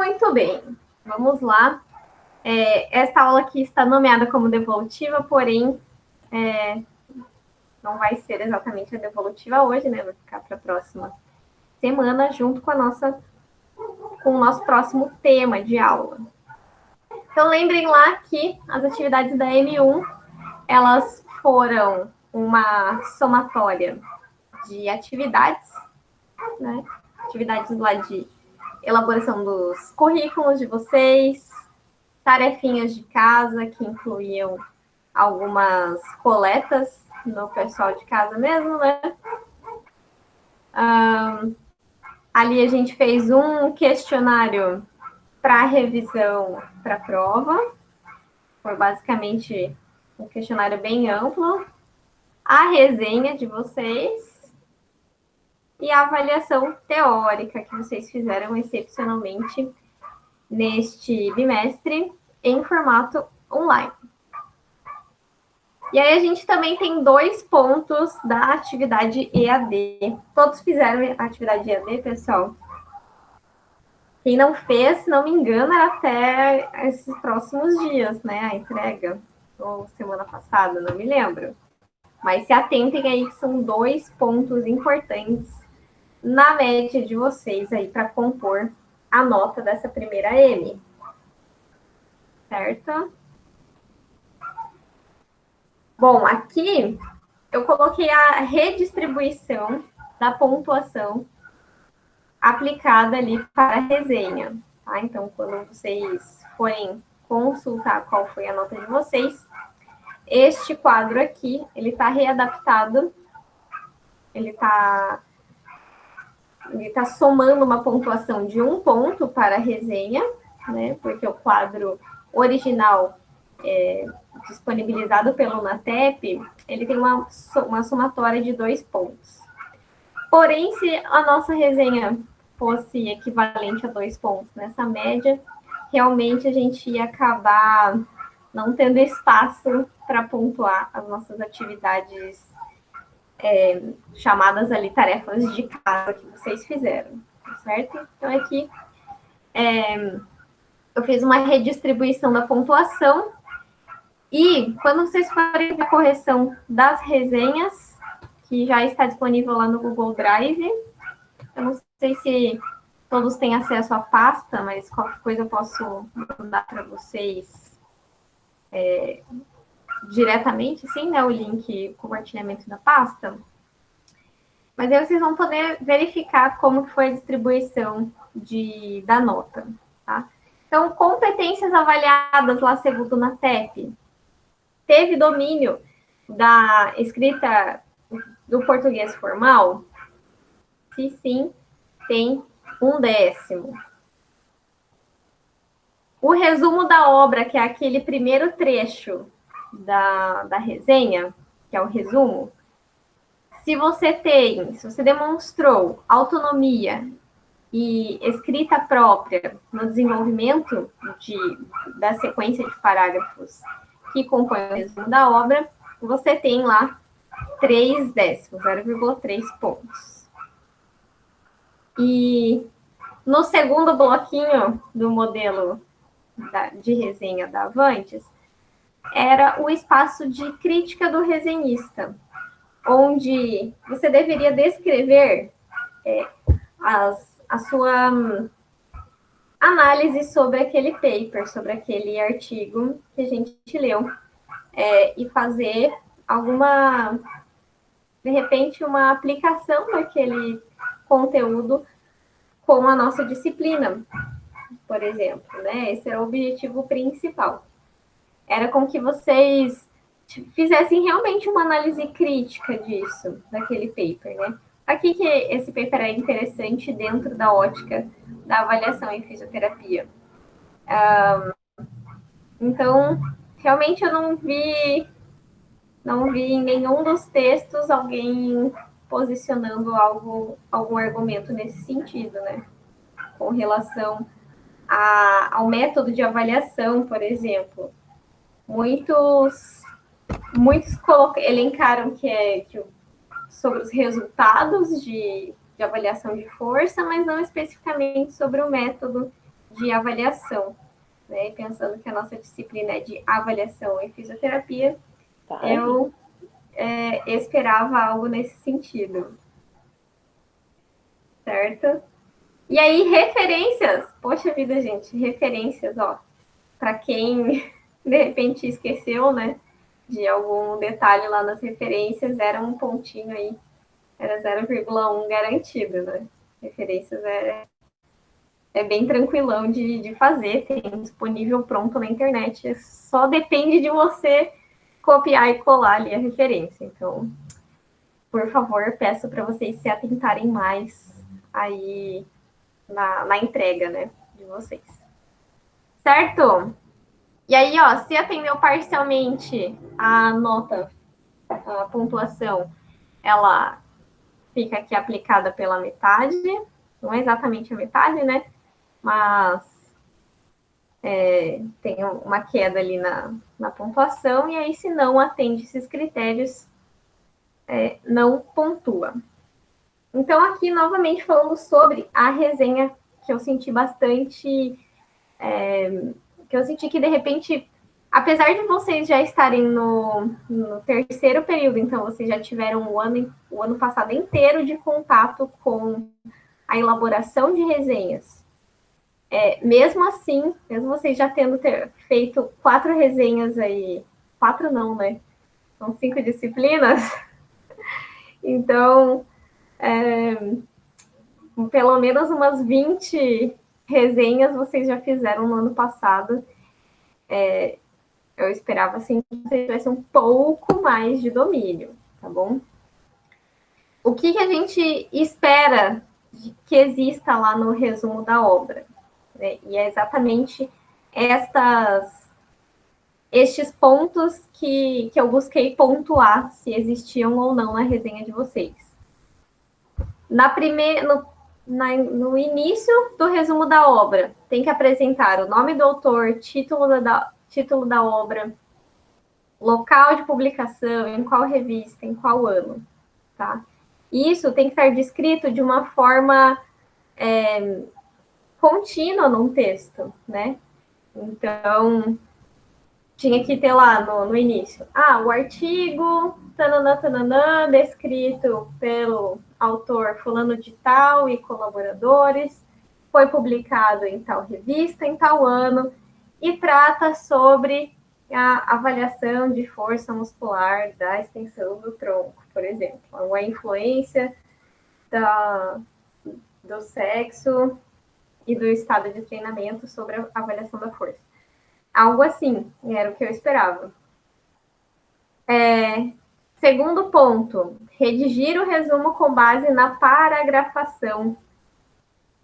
Muito bem, vamos lá. Esta aula aqui está nomeada como devolutiva, porém não vai ser exatamente a devolutiva hoje, né? Vai ficar para a próxima semana, junto com o nosso próximo tema de aula. Então, lembrem lá que as atividades da M1, elas foram uma somatória de atividades, né? Atividades lá de elaboração dos currículos de vocês, tarefinhas de casa, que incluíam algumas coletas no pessoal de casa mesmo, né? Ali a gente fez um questionário para revisão para a prova. Foi basicamente um questionário bem amplo. A resenha de vocês e a avaliação teórica que vocês fizeram excepcionalmente neste bimestre em formato online. E aí a gente também tem 2 pontos da atividade EAD. Todos fizeram a atividade EAD, pessoal? Quem não fez, se não me engano, era até esses próximos dias, né? A entrega, ou semana passada, não me lembro. Mas se atentem aí que são 2 pontos importantes na média de vocês aí para compor a nota dessa primeira M. Certo? Bom, aqui eu coloquei a redistribuição da pontuação aplicada ali para a resenha. Tá? Então, quando vocês forem consultar qual foi a nota de vocês, este quadro aqui, ele está readaptado, ele está somando uma pontuação de 1 ponto para a resenha, né? Porque o quadro original disponibilizado pelo NATEP, ele tem uma somatória de 2 pontos. Porém, se a nossa resenha fosse equivalente a 2 pontos nessa média, realmente a gente ia acabar não tendo espaço para pontuar as nossas atividades chamadas ali tarefas de casa que vocês fizeram, certo? Então, aqui eu fiz uma redistribuição da pontuação e quando vocês forem a correção das resenhas, que já está disponível lá no Google Drive, eu não sei se todos têm acesso à pasta, mas qualquer coisa eu posso mandar para vocês diretamente, sim, né, o link, o compartilhamento da pasta. Mas aí vocês vão poder verificar como foi a distribuição da nota, tá? Então, competências avaliadas lá segundo o NATEP. Teve domínio da escrita do português formal? Se sim, tem 1/10. O resumo da obra, que é aquele primeiro trecho da resenha, que é o resumo, se você demonstrou autonomia e escrita própria no desenvolvimento da sequência de parágrafos que compõem o resumo da obra, você tem lá 3/10, 0,3 pontos. E no segundo bloquinho do modelo de resenha da Avantes, era o espaço de crítica do resenhista, onde você deveria descrever a sua análise sobre aquele paper, sobre aquele artigo que a gente leu, e fazer de repente, uma aplicação daquele conteúdo com a nossa disciplina, por exemplo, né? Esse era o objetivo principal. Era com que vocês fizessem realmente uma análise crítica disso, daquele paper, né? Aqui que esse paper é interessante dentro da ótica da avaliação em fisioterapia. Então, realmente eu não vi em nenhum dos textos alguém posicionando algum argumento nesse sentido, né? Com relação ao método de avaliação, por exemplo. Muitos elencaram sobre os resultados de avaliação de força, mas não especificamente sobre o método de avaliação, né? E pensando que a nossa disciplina é de avaliação e fisioterapia, eu esperava algo nesse sentido, certo? E aí, referências, poxa vida, gente, referências, ó, para quem de repente esqueceu, né, de algum detalhe lá nas referências, era um pontinho aí, era 0,1 garantido, né? Referências é bem tranquilão de fazer, tem disponível pronto na internet, só depende de você copiar e colar ali a referência. Então, por favor, peço para vocês se atentarem mais aí na entrega, né, de vocês. Certo? E aí, ó, se atendeu parcialmente a nota, a pontuação, ela fica aqui aplicada pela metade, não é exatamente a metade, né? Mas tem uma queda ali na pontuação, e aí, se não atende esses critérios, não pontua. Então, aqui, novamente, falando sobre a resenha, que eu senti bastante, que eu senti que, de repente, apesar de vocês já estarem no terceiro período, então vocês já tiveram o ano passado inteiro de contato com a elaboração de resenhas. Mesmo assim, mesmo vocês já tendo feito 4 resenhas aí, 4 não, né? São 5 disciplinas. Então, pelo menos umas 20 resenhas vocês já fizeram no ano passado. Eu esperava, assim, que vocês tivessem um pouco mais de domínio, tá bom? O que a gente espera que exista lá no resumo da obra, né? E é exatamente estes pontos que eu busquei pontuar se existiam ou não na resenha de vocês. No início do resumo da obra, tem que apresentar o nome do autor, título da obra, local de publicação, em qual revista, em qual ano, tá? Isso tem que estar descrito de uma forma contínua num texto, né? Então, tinha que ter lá no início, o artigo, tananã, tananã, descrito pelo autor fulano de tal e colaboradores, foi publicado em tal revista, em tal ano, e trata sobre a avaliação de força muscular da extensão do tronco, por exemplo, a influência do sexo e do estado de treinamento sobre a avaliação da força. Algo assim, era o que eu esperava. Segundo ponto, redigir o resumo com base na paragrafação.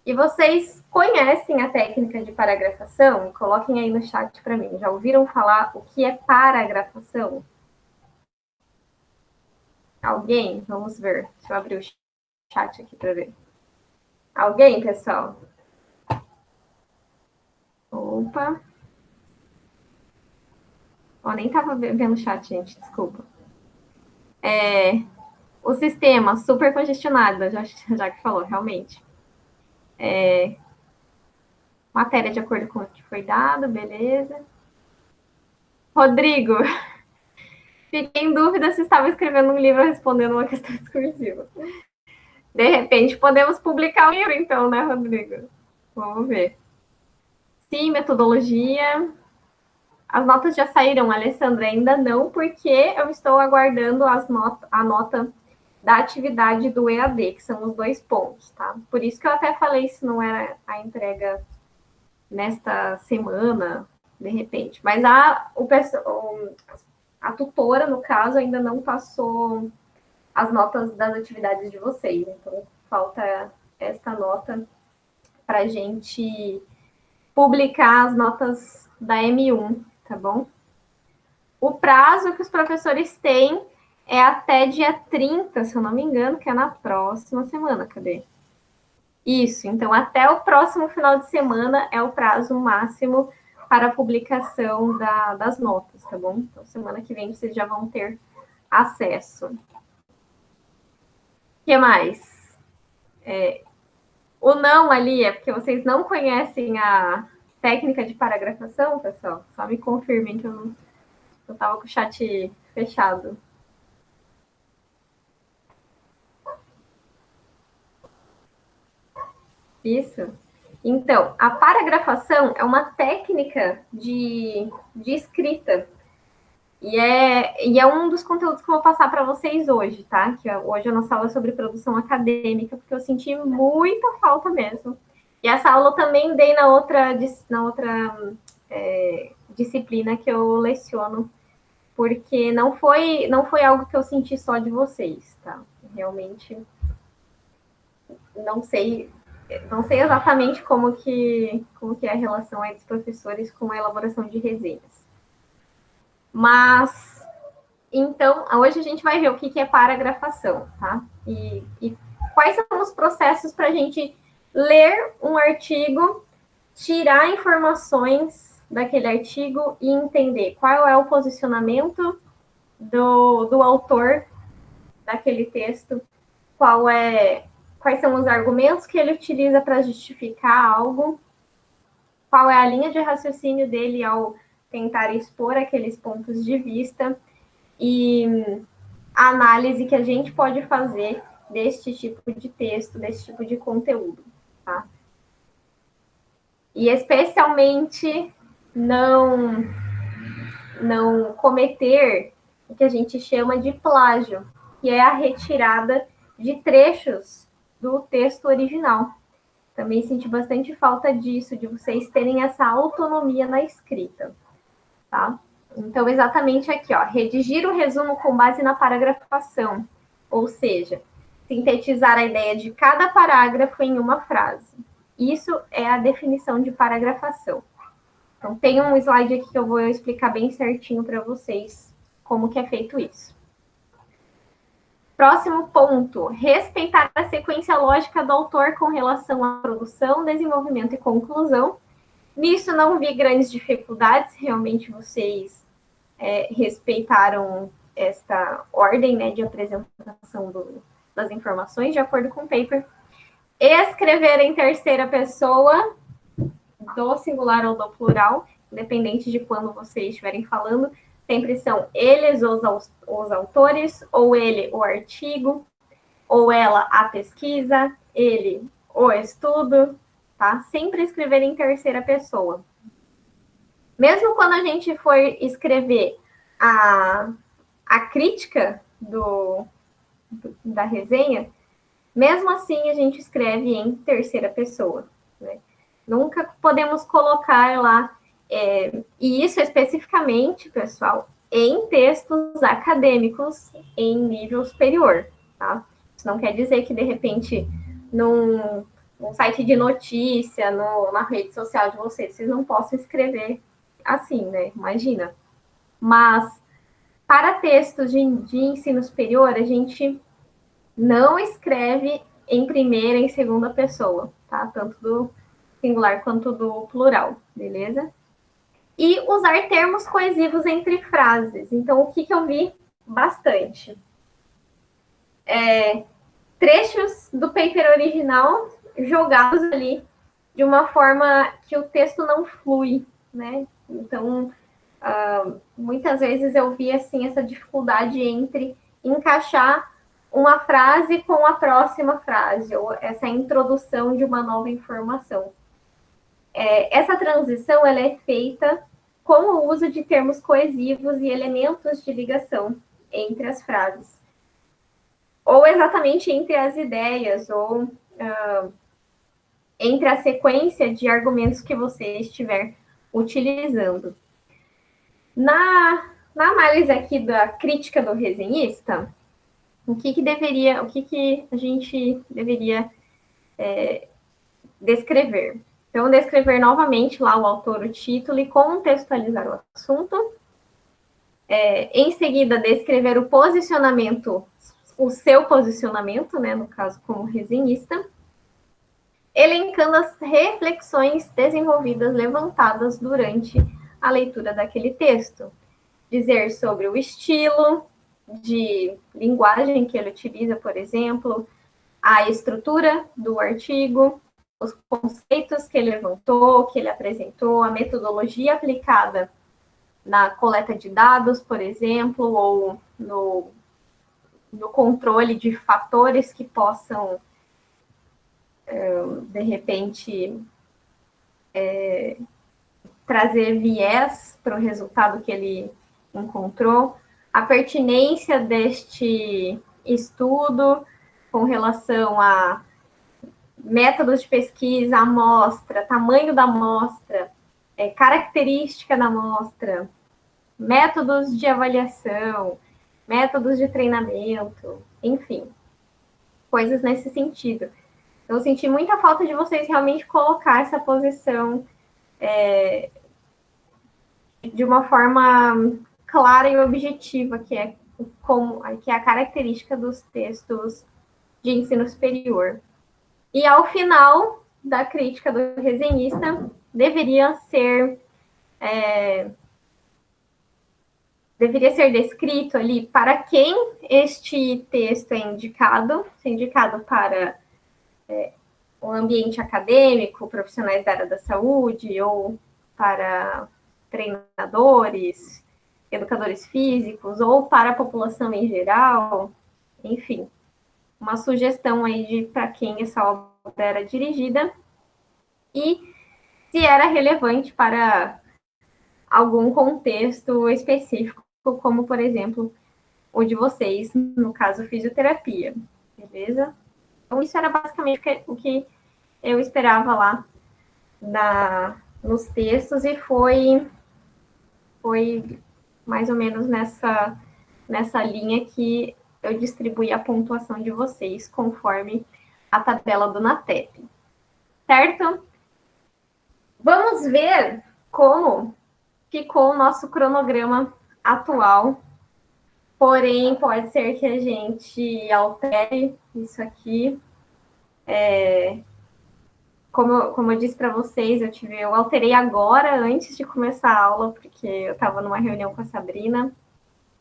E vocês conhecem a técnica de paragrafação? Coloquem aí no chat para mim. Já ouviram falar o que é paragrafação? Alguém? Vamos ver. Deixa eu abrir o chat aqui para ver. Alguém, pessoal? Opa. Nem estava vendo o chat, gente. Desculpa. O sistema super congestionado, já que falou, realmente. Matéria de acordo com o que foi dado, beleza. Rodrigo, fiquei em dúvida se estava escrevendo um livro respondendo uma questão discursiva. De repente, podemos publicar o livro, então, né, Rodrigo? Vamos ver. Sim, metodologia. As notas já saíram, Alessandra? Ainda não, porque eu estou aguardando a nota da atividade do EAD, que são os 2 pontos, tá? Por isso que eu até falei se não era a entrega nesta semana, de repente. Mas a tutora, no caso, ainda não passou as notas das atividades de vocês. Então, falta esta nota para a gente publicar as notas da M1, tá bom? O prazo que os professores têm é até dia 30, se eu não me engano, que é na próxima semana. Cadê? Isso, então até o próximo final de semana é o prazo máximo para a publicação das notas, tá bom? Então, semana que vem vocês já vão ter acesso. O que mais? O não ali é porque vocês não conhecem a técnica de paragrafação, pessoal? Só me confirmem que eu estava com o chat fechado. Isso. Então, a paragrafação é uma técnica de escrita. E é um dos conteúdos que eu vou passar para vocês hoje, tá? Que hoje a nossa aula é sobre produção acadêmica, porque eu senti muita falta mesmo. E essa aula eu também dei na outra disciplina que eu leciono, porque não foi algo que eu senti só de vocês, tá? Realmente não sei exatamente como que é a relação aí dos professores com a elaboração de resenhas. Mas, então, hoje a gente vai ver o que é paragrafação, tá? E quais são os processos para a gente ler um artigo, tirar informações daquele artigo e entender qual é o posicionamento do autor daquele texto, quais são os argumentos que ele utiliza para justificar algo, qual é a linha de raciocínio dele ao tentar expor aqueles pontos de vista e a análise que a gente pode fazer deste tipo de texto, desse tipo de conteúdo, tá? E especialmente não cometer o que a gente chama de plágio, que é a retirada de trechos do texto original. Também senti bastante falta disso, de vocês terem essa autonomia na escrita, tá? Então, exatamente aqui, ó, redigir o resumo com base na paragrafação, ou seja, sintetizar a ideia de cada parágrafo em uma frase. Isso é a definição de paragrafação. Então, tem um slide aqui que eu vou explicar bem certinho para vocês como que é feito isso. Próximo ponto, respeitar a sequência lógica do autor com relação à produção, desenvolvimento e conclusão. Nisso não vi grandes dificuldades, realmente vocês respeitaram esta ordem, né, de apresentação das informações de acordo com o paper. Escrever em terceira pessoa, do singular ou do plural, independente de quando vocês estiverem falando, sempre são eles os autores, ou ele o artigo, ou ela a pesquisa, ele o estudo, tá? Sempre escrever em terceira pessoa. Mesmo quando a gente for escrever a crítica da resenha, mesmo assim a gente escreve em terceira pessoa, né? Nunca podemos colocar lá, e isso especificamente, pessoal, em textos acadêmicos em nível superior, tá? Isso não quer dizer que, de repente, num site de notícia, na rede social de vocês não possam escrever assim, né? Imagina. Mas, para textos de ensino superior, a gente não escreve em primeira e em segunda pessoa, tá? Tanto do singular quanto do plural, beleza? E usar termos coesivos entre frases. Então, o que eu vi bastante? Trechos do paper original jogados ali de uma forma que o texto não flui, né? Então, muitas vezes eu vi, assim, essa dificuldade entre encaixar uma frase com a próxima frase, ou essa introdução de uma nova informação. Essa transição ela é feita com o uso de termos coesivos e elementos de ligação entre as frases. Ou exatamente entre as ideias, ou entre a sequência de argumentos que você estiver utilizando. Na análise aqui da crítica do resenhista, o que a gente deveria descrever? Então, descrever novamente lá o autor, o título e contextualizar o assunto. Em seguida, descrever o posicionamento, o seu posicionamento, né, no caso, como resenhista, elencando as reflexões desenvolvidas, levantadas durante a leitura daquele texto. Dizer sobre o estilo de linguagem que ele utiliza, por exemplo, a estrutura do artigo, os conceitos que ele levantou, que ele apresentou, a metodologia aplicada na coleta de dados, por exemplo, ou no controle de fatores que possam, de repente, trazer viés para o resultado que ele encontrou, a pertinência deste estudo com relação a métodos de pesquisa, amostra, tamanho da amostra, característica da amostra, métodos de avaliação, métodos de treinamento, enfim, coisas nesse sentido. Eu senti muita falta de vocês realmente colocar essa posição de uma forma clara e objetiva, que é a característica dos textos de ensino superior. E ao final da crítica do resenhista, deveria ser descrito ali para quem este texto é indicado, se é indicado para o ambiente acadêmico, profissionais da área da saúde, ou para treinadores, educadores físicos, ou para a população em geral, enfim, uma sugestão aí de para quem essa obra era dirigida e se era relevante para algum contexto específico, como, por exemplo, o de vocês, no caso, fisioterapia, beleza? Então, isso era basicamente o que eu esperava lá nos textos e foi mais ou menos nessa linha que eu distribuí a pontuação de vocês conforme a tabela do NATEP. Certo? Vamos ver como ficou o nosso cronograma atual. Porém, pode ser que a gente altere isso aqui. Como eu disse para vocês, eu alterei agora, antes de começar a aula, porque eu estava numa reunião com a Sabrina.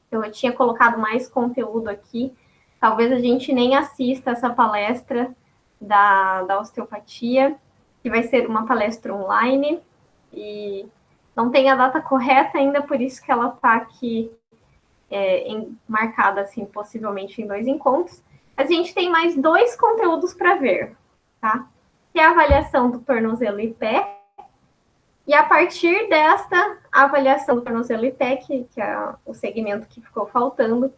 Então, eu tinha colocado mais conteúdo aqui. Talvez a gente nem assista essa palestra da osteopatia, que vai ser uma palestra online. E não tem a data correta ainda, por isso que ela está aqui marcada, assim, possivelmente em 2 encontros. A gente tem mais 2 conteúdos para ver, tá? Que é a avaliação do tornozelo e pé, e a partir desta avaliação do tornozelo e pé, que é o segmento que ficou faltando,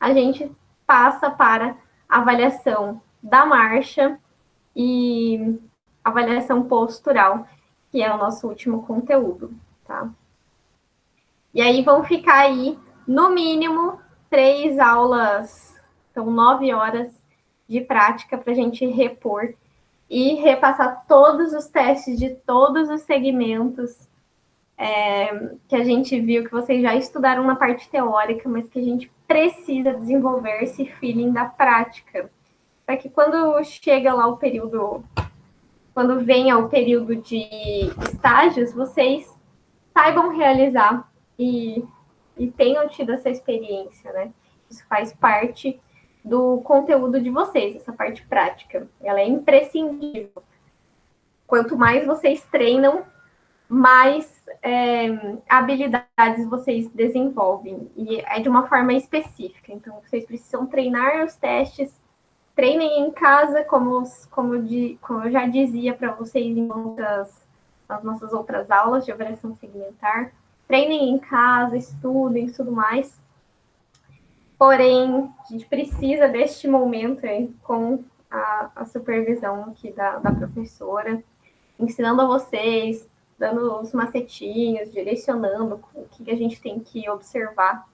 a gente passa para a avaliação da marcha e avaliação postural, que é o nosso último conteúdo, tá? E aí vão ficar aí, no mínimo, 3 aulas, então 9 horas de prática para a gente repor e repassar todos os testes de todos os segmentos que a gente viu, que vocês já estudaram na parte teórica, mas que a gente precisa desenvolver esse feeling da prática, para que quando chega lá o período, quando venha o período de estágios, vocês saibam realizar e tenham tido essa experiência, né? Isso faz parte do conteúdo de vocês, essa parte prática. Ela é imprescindível. Quanto mais vocês treinam, mais habilidades vocês desenvolvem. E é de uma forma específica. Então, vocês precisam treinar os testes. Treinem em casa, como eu já dizia para vocês nas nossas outras aulas de avaliação segmentar. Treinem em casa, estudem e tudo mais. Porém, a gente precisa deste momento com a supervisão aqui da professora, ensinando a vocês, dando os macetinhos, direcionando o que a gente tem que observar.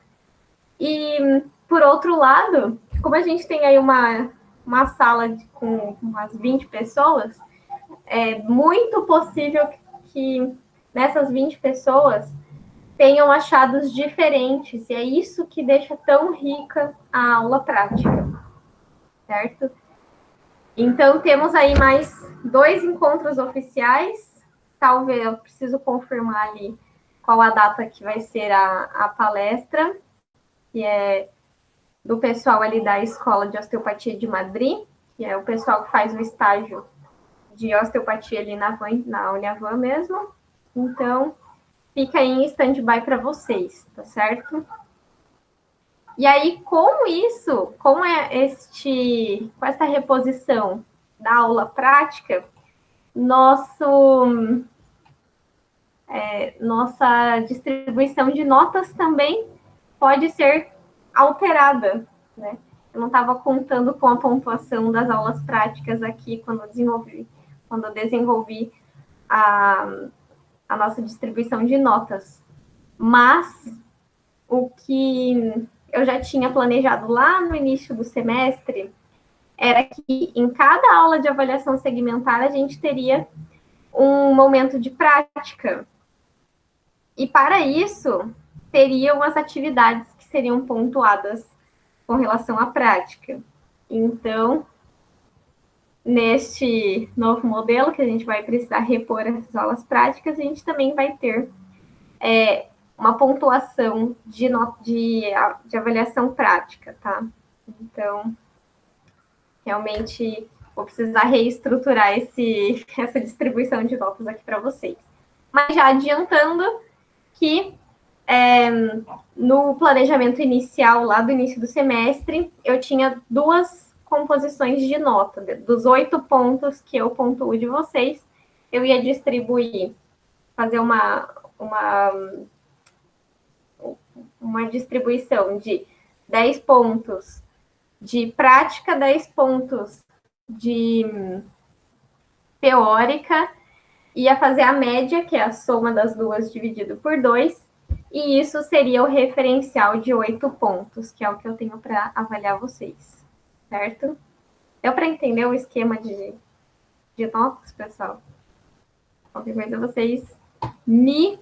E, por outro lado, como a gente tem aí uma sala com umas 20 pessoas, é muito possível que nessas 20 pessoas tenham achados diferentes, e é isso que deixa tão rica a aula prática, certo? Então, temos aí mais 2 encontros oficiais, talvez eu preciso confirmar ali qual a data que vai ser a palestra, que é do pessoal ali da Escola de Osteopatia de Madrid, que é o pessoal que faz o estágio de osteopatia ali na Uniavan mesmo. Então, fica aí em stand-by para vocês, tá certo? E aí, com isso, com essa reposição da aula prática, nossa distribuição de notas também pode ser alterada, né? Eu não estava contando com a pontuação das aulas práticas aqui quando eu desenvolvi a nossa distribuição de notas. Mas o que eu já tinha planejado lá no início do semestre era que em cada aula de avaliação segmentar a gente teria um momento de prática. E para isso, teriam as atividades que seriam pontuadas com relação à prática. Então, neste novo modelo, que a gente vai precisar repor essas aulas práticas, a gente também vai ter uma pontuação de avaliação prática, tá? Então, realmente, vou precisar reestruturar essa distribuição de notas aqui para vocês. Mas já adiantando que no planejamento inicial, lá do início do semestre, eu tinha 2 composições de nota. Dos 8 pontos que eu pontuo de vocês, eu ia distribuir, fazer uma distribuição de 10 pontos de prática, 10 pontos de teórica, ia fazer a média, que é a soma das duas dividido por 2, e isso seria o referencial de 8 pontos, que é o que eu tenho para avaliar vocês, certo? Deu para entender o esquema de notas, pessoal? Qualquer coisa vocês me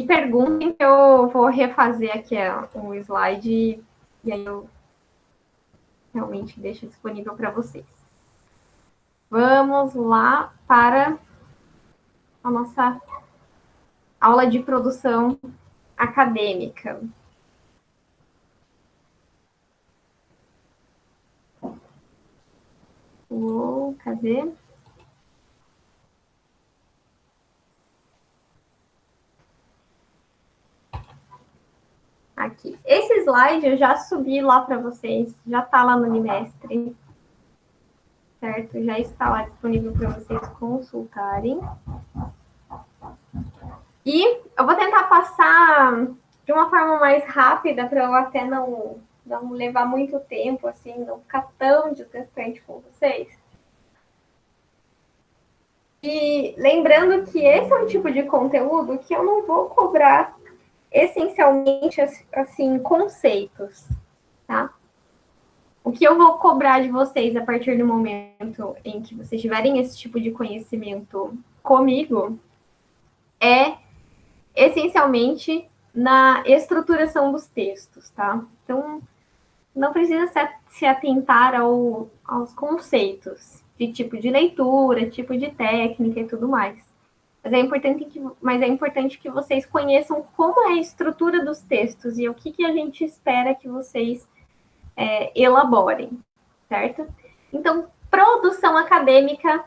perguntem, que eu vou refazer aqui o slide e aí eu realmente deixo disponível para vocês. Vamos lá para a nossa aula de produção acadêmica. Cadê? Aqui. Esse slide eu já subi lá para vocês, já está lá no Unimestre, certo? Já está lá disponível para vocês consultarem. E eu vou tentar passar de uma forma mais rápida para eu até não levar muito tempo, assim, não ficar tão desgastante com vocês. E lembrando que esse é um tipo de conteúdo que eu não vou cobrar essencialmente, assim, conceitos, tá? O que eu vou cobrar de vocês a partir do momento em que vocês tiverem esse tipo de conhecimento comigo é essencialmente na estruturação dos textos, tá? Então, não precisa se atentar aos conceitos de tipo de leitura, tipo de técnica e tudo mais. Mas é importante que vocês conheçam como é a estrutura dos textos e o que a gente espera que vocês elaborem, certo? Então, produção acadêmica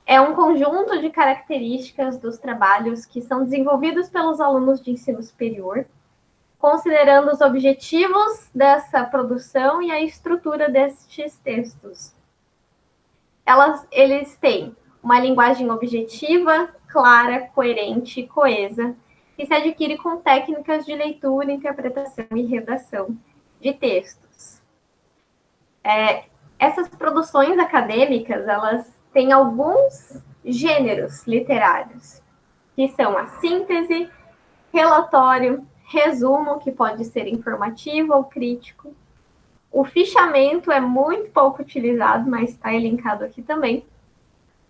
é um conjunto de características dos trabalhos que são desenvolvidos pelos alunos de ensino superior, considerando os objetivos dessa produção e a estrutura destes textos. Eles têm uma linguagem objetiva, clara, coerente e coesa, que se adquire com técnicas de leitura, interpretação e redação de textos. Essas produções acadêmicas, elas têm alguns gêneros literários, que são a síntese, relatório, resumo, que pode ser informativo ou crítico. O fichamento é muito pouco utilizado, mas está elencado aqui também.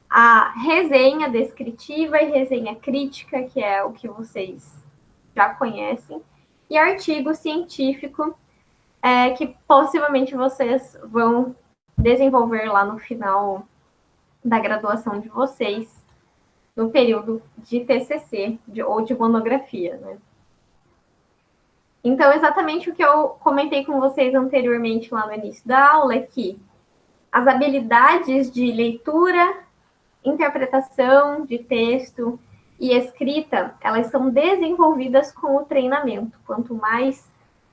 A resenha descritiva e resenha crítica, que é o que vocês já conhecem. E artigo científico, que possivelmente vocês vão desenvolver lá no final da graduação de vocês, no período de TCC ou de monografia, né? Então, exatamente o que eu comentei com vocês anteriormente lá no início da aula é que as habilidades de leitura, interpretação de texto e escrita, elas são desenvolvidas com o treinamento. Quanto mais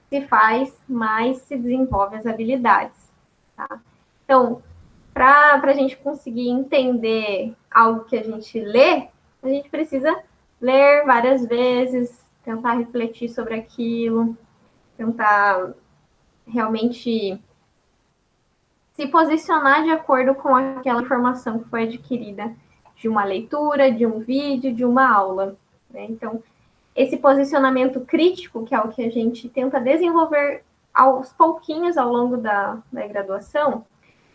se faz, mais se desenvolve as habilidades. Tá? Então, para a gente conseguir entender algo que a gente lê, a gente precisa ler várias vezes, tentar refletir sobre aquilo, tentar realmente se posicionar de acordo com aquela informação que foi adquirida de uma leitura, de um vídeo, de uma aula. Né? Então, esse posicionamento crítico, que é o que a gente tenta desenvolver aos pouquinhos ao longo da graduação,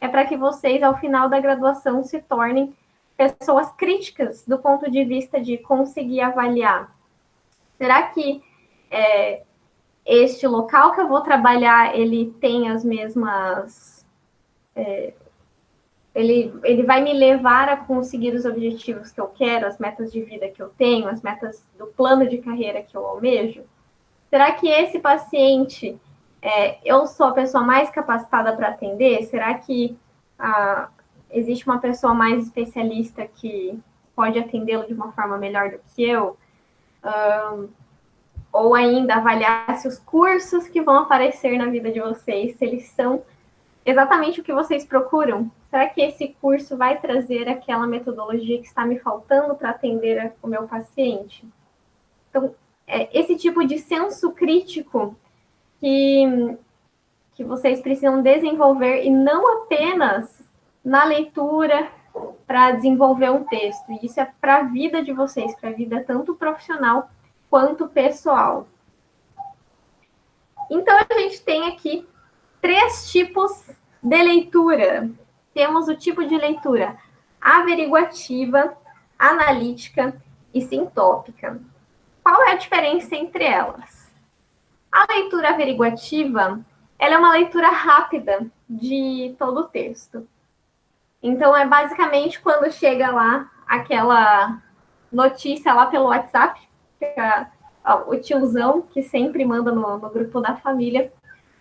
é para que vocês, ao final da graduação, se tornem pessoas críticas do ponto de vista de conseguir avaliar. Será que este local que eu vou trabalhar, ele tem as mesmas... Ele vai me levar a conseguir os objetivos que eu quero, as metas de vida que eu tenho, as metas do plano de carreira que eu almejo? Será que esse paciente, eu sou a pessoa mais capacitada para atender? Será que existe uma pessoa mais especialista que pode atendê-lo de uma forma melhor do que eu? Ou ainda avaliar se os cursos que vão aparecer na vida de vocês, se eles são exatamente o que vocês procuram. Será que esse curso vai trazer aquela metodologia que está me faltando para atender o meu paciente? Então, esse tipo de senso crítico que vocês precisam desenvolver, e não apenas na leitura para desenvolver um texto. E isso é para a vida de vocês, para a vida tanto profissional quanto pessoal. Então, a gente tem aqui 3 tipos de leitura. Temos o tipo de leitura averiguativa, analítica e sintópica. Qual é a diferença entre elas? A leitura averiguativa, ela é uma leitura rápida de todo o texto. Então, é basicamente quando chega lá aquela notícia lá pelo WhatsApp, o tiozão que sempre manda no grupo da família,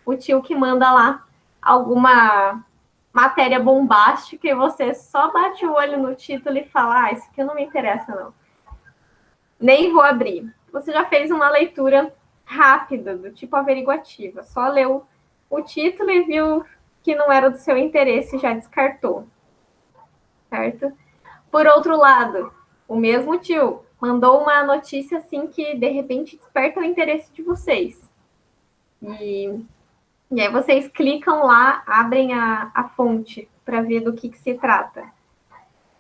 o tio que manda lá alguma matéria bombástica e você só bate o olho no título e fala, isso aqui não me interessa, não. Nem vou abrir. Você já fez uma leitura rápida, do tipo averiguativa. Só leu o título e viu que não era do seu interesse e já descartou. Certo? Por outro lado, o mesmo tio mandou uma notícia assim que, de repente, desperta o interesse de vocês. E aí vocês clicam lá, abrem a fonte para ver do que se trata.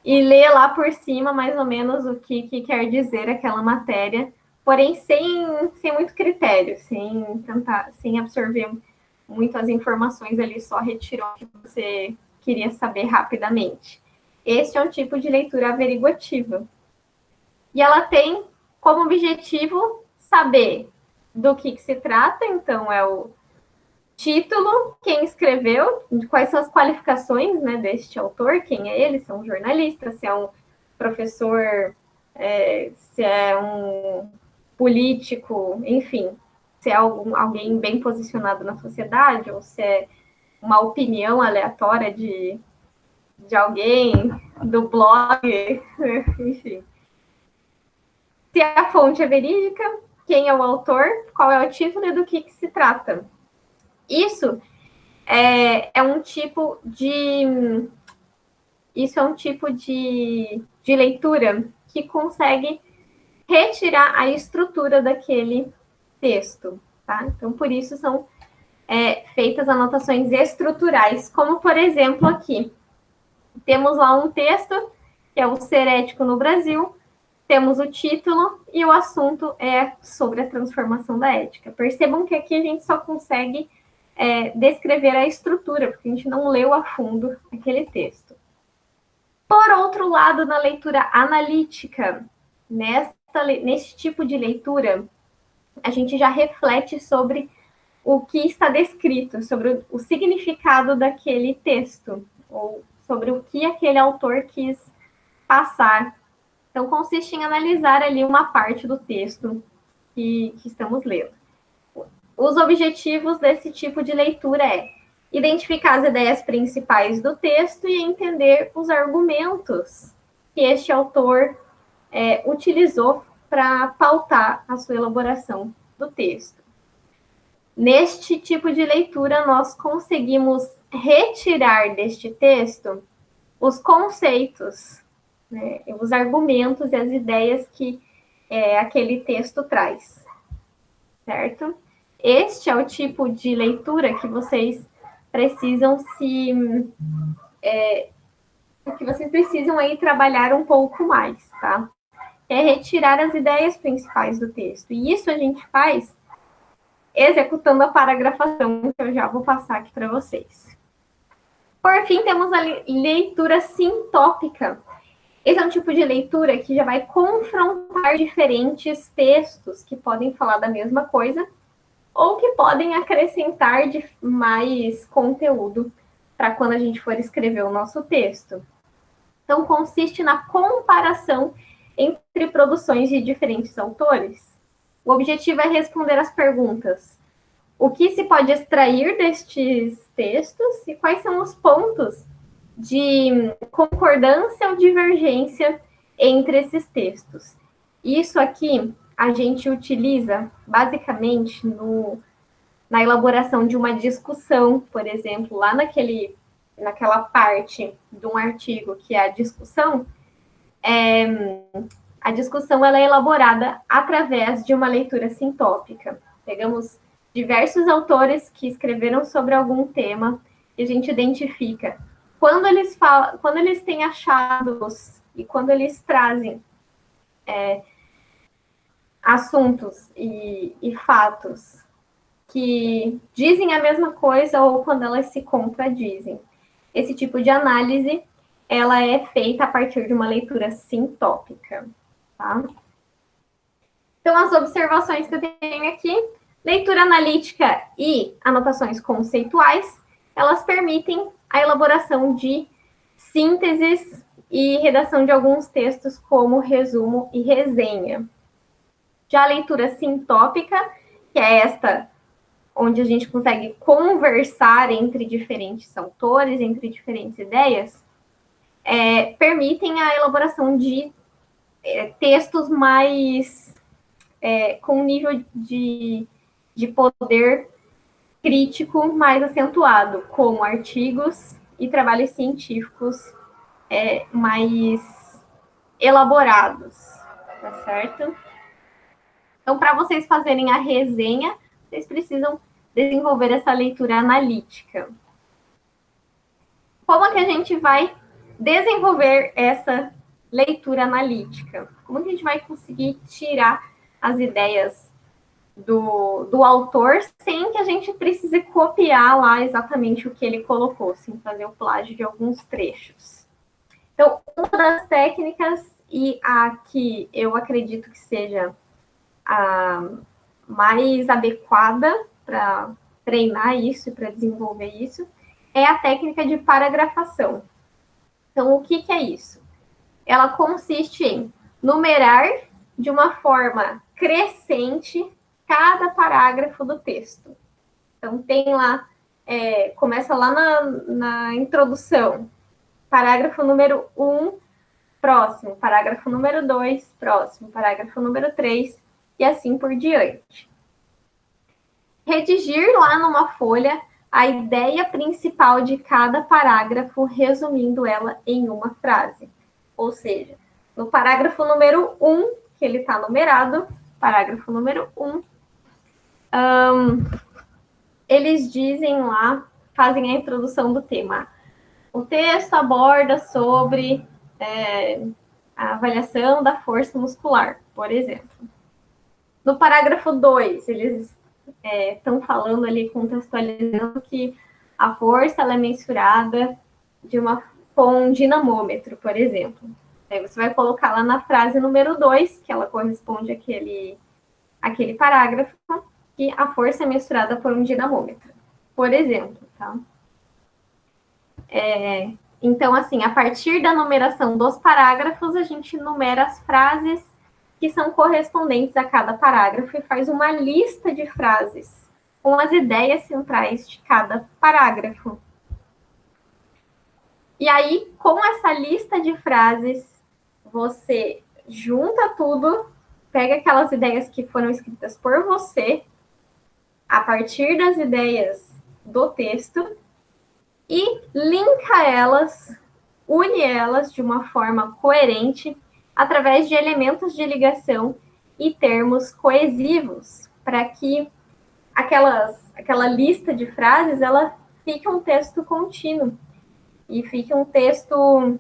E lê lá por cima, mais ou menos, o que quer dizer aquela matéria, porém sem muito critério, sem absorver muito as informações ali, só retirou o que você queria saber rapidamente. Este é um tipo de leitura averiguativa. E ela tem como objetivo saber do que se trata, então é o título, quem escreveu, quais são as qualificações, né, deste autor, quem é ele, se é um jornalista, se é um professor, se é um político, enfim, se é alguém bem posicionado na sociedade, ou se é uma opinião aleatória de alguém, do blog, enfim. Se a fonte é verídica, quem é o autor, qual é o título e do que se trata. Isso é um tipo de leitura que consegue retirar a estrutura daquele texto, tá? Então, por isso são feitas anotações estruturais, como, por exemplo, aqui. Temos lá um texto, que é o Ser Ético no Brasil, temos o título e o assunto é sobre a transformação da ética. Percebam que aqui a gente só consegue descrever a estrutura, porque a gente não leu a fundo aquele texto. Por outro lado, na leitura analítica, nesse tipo de leitura, a gente já reflete sobre o que está descrito, sobre o significado daquele texto, ou sobre o que aquele autor quis passar. Então, consiste em analisar ali uma parte do texto que estamos lendo. Os objetivos desse tipo de leitura identificar as ideias principais do texto e entender os argumentos que este autor utilizou para pautar a sua elaboração do texto. Neste tipo de leitura, nós conseguimos retirar deste texto os conceitos, né, os argumentos e as ideias que aquele texto traz, certo? Este é o tipo de leitura que vocês precisam que vocês precisam aí trabalhar um pouco mais, tá? É retirar as ideias principais do texto. E isso a gente faz executando a paragrafação, que eu já vou passar aqui para vocês. Por fim, temos a leitura sintópica. Esse é um tipo de leitura que já vai confrontar diferentes textos que podem falar da mesma coisa ou que podem acrescentar mais conteúdo para quando a gente for escrever o nosso texto. Então, consiste na comparação entre produções de diferentes autores. O objetivo é responder às perguntas: o que se pode extrair destes textos e quais são os pontos de concordância ou divergência entre esses textos. Isso aqui a gente utiliza basicamente na elaboração de uma discussão, por exemplo, lá naquela parte de um artigo que é a discussão, ela é elaborada através de uma leitura sintópica. Pegamos diversos autores que escreveram sobre algum tema e a gente identifica quando eles têm achados e quando eles trazem assuntos e fatos que dizem a mesma coisa ou quando elas se contradizem. Esse tipo de análise, ela é feita a partir de uma leitura sintópica, tá? Então, as observações que eu tenho aqui: leitura analítica e anotações conceituais, elas permitem a elaboração de sínteses e redação de alguns textos, como resumo e resenha. Já a leitura sintópica, que é esta onde a gente consegue conversar entre diferentes autores, entre diferentes ideias, permitem a elaboração de textos mais com um nível de poder crítico mais acentuado, como artigos e trabalhos científicos mais elaborados, tá certo? Então, para vocês fazerem a resenha, vocês precisam desenvolver essa leitura analítica. Como que a gente vai desenvolver essa leitura analítica? Como que a gente vai conseguir tirar as ideias do autor sem que a gente precise copiar lá exatamente o que ele colocou, sem fazer o plágio de alguns trechos? Então, uma das técnicas, e a que eu acredito que seja a mais adequada para treinar isso e para desenvolver isso, é a técnica de paragrafação. Então, o que é isso? Ela consiste em numerar de uma forma crescente cada parágrafo do texto. Então, tem lá, começa lá na introdução, parágrafo número 1, próximo, parágrafo número 2, próximo, parágrafo número 3, e assim por diante. Redigir lá numa folha a ideia principal de cada parágrafo, resumindo ela em uma frase. Ou seja, no parágrafo número 1, que ele está numerado, parágrafo número 1, eles dizem lá, fazem a introdução do tema. O texto aborda sobre a avaliação da força muscular, por exemplo. No parágrafo 2, eles estão falando ali, contextualizando que a força ela é mensurada com um dinamômetro, por exemplo. Aí você vai colocar lá na frase número 2, que ela corresponde àquele parágrafo, que a força é mensurada por um dinamômetro, por exemplo, tá? Então, assim, a partir da numeração dos parágrafos, a gente numera as frases que são correspondentes a cada parágrafo e faz uma lista de frases com as ideias centrais de cada parágrafo. E aí, com essa lista de frases, você junta tudo, pega aquelas ideias que foram escritas por você, a partir das ideias do texto, e linka elas, une elas de uma forma coerente, através de elementos de ligação e termos coesivos, para que aquela lista de frases, ela fique um texto contínuo, e fique um texto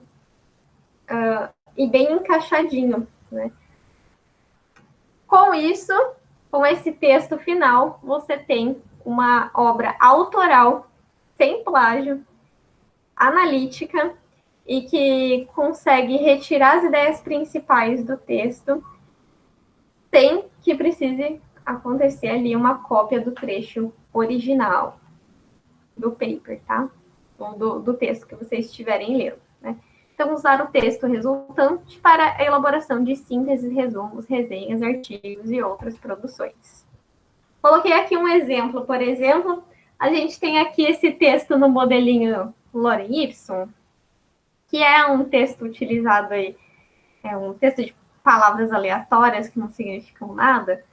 e bem encaixadinho, né? Com isso, com esse texto final, você tem uma obra autoral, sem plágio, analítica, e que consegue retirar as ideias principais do texto, sem que precise acontecer ali uma cópia do trecho original do paper, tá? Ou do texto que vocês estiverem lendo, né? Então, usar o texto resultante para a elaboração de sínteses, resumos, resenhas, artigos e outras produções. Coloquei aqui um exemplo, por exemplo, a gente tem aqui esse texto no modelinho Lorem Ipsum, que é um texto utilizado aí, é um texto de palavras aleatórias que não significam nada.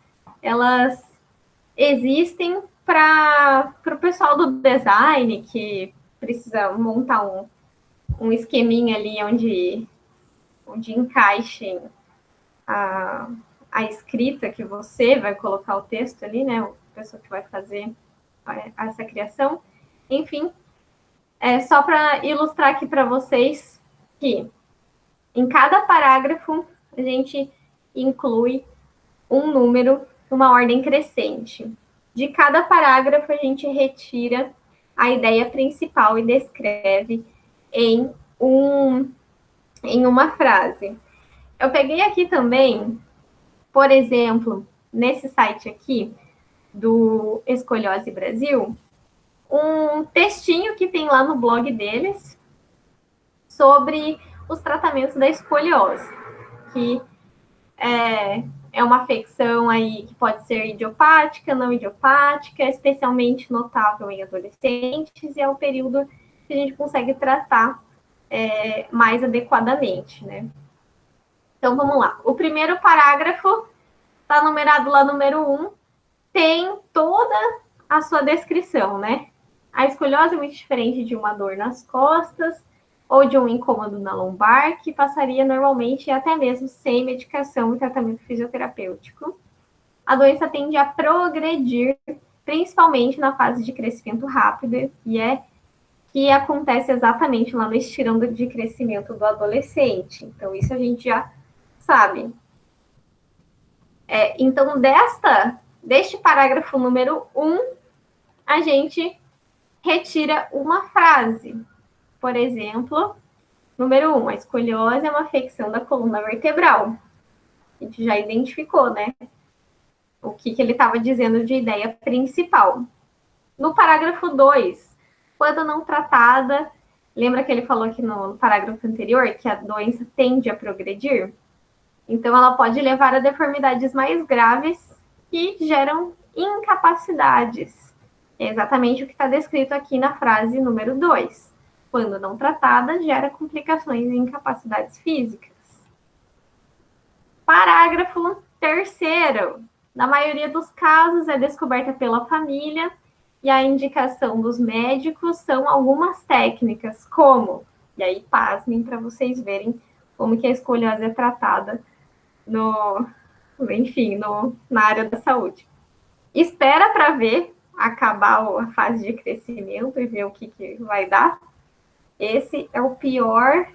Elas existem para o pessoal do design que precisa montar um esqueminha ali onde encaixem a escrita que você vai colocar o texto ali, né? A pessoa que vai fazer essa criação. Enfim, é só para ilustrar aqui para vocês que em cada parágrafo a gente inclui um número, uma ordem crescente. De cada parágrafo a gente retira a ideia principal e descreve em uma frase. Eu peguei aqui também, por exemplo, nesse site aqui do Escoliose Brasil, um textinho que tem lá no blog deles sobre os tratamentos da escoliose, que é uma afecção aí que pode ser idiopática, não idiopática, especialmente notável em adolescentes, e é o período que a gente consegue tratar mais adequadamente, né? Então, vamos lá. O primeiro parágrafo está numerado lá, número 1, tem toda a sua descrição, né? A escoliose é muito diferente de uma dor nas costas ou de um incômodo na lombar, que passaria normalmente até mesmo sem medicação e tratamento fisioterapêutico. A doença tende a progredir, principalmente na fase de crescimento rápido, e que acontece exatamente lá no estirão de crescimento do adolescente. Então, isso a gente já sabe. Então, deste parágrafo número 1, a gente retira uma frase. Por exemplo, número 1, a escoliose é uma afecção da coluna vertebral. A gente já identificou, né? O que ele estava dizendo de ideia principal. No parágrafo 2, quando não tratada, lembra que ele falou aqui no parágrafo anterior que a doença tende a progredir? Então, ela pode levar a deformidades mais graves que geram incapacidades. É exatamente o que está descrito aqui na frase número 2. Quando não tratada, gera complicações e incapacidades físicas. Parágrafo 3º. Na maioria dos casos, é descoberta pela família e a indicação dos médicos são algumas técnicas, como, e aí pasmem para vocês verem como que a escoliose é tratada na área da saúde. Espera para ver acabar a fase de crescimento e ver o que vai dar. Esse é o pior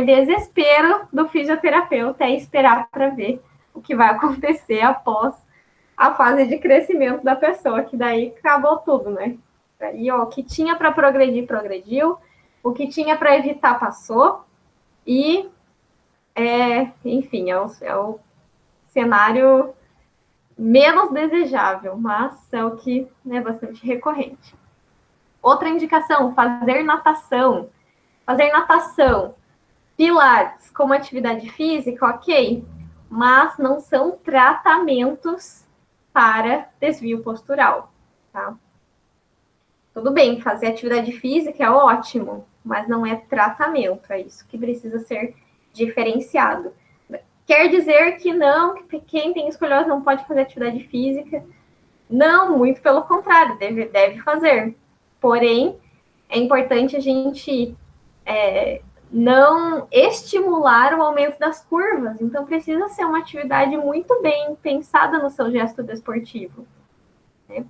desespero do fisioterapeuta, é esperar para ver o que vai acontecer após a fase de crescimento da pessoa, que daí acabou tudo, né? Daí, ó, o que tinha para progredir, progrediu, o que tinha para evitar, passou, e, enfim, é o cenário menos desejável, mas é o que é bastante recorrente. Outra indicação, fazer natação. Fazer natação, pilates como atividade física, ok, mas não são tratamentos para desvio postural, tá? Tudo bem, fazer atividade física é ótimo, mas não é tratamento, é isso que precisa ser diferenciado. Quer dizer que não, que quem tem escoliose não pode fazer atividade física? Não, muito pelo contrário, deve fazer. Porém, é importante a gente não estimular o aumento das curvas. Então, precisa ser uma atividade muito bem pensada no seu gesto desportivo. Né?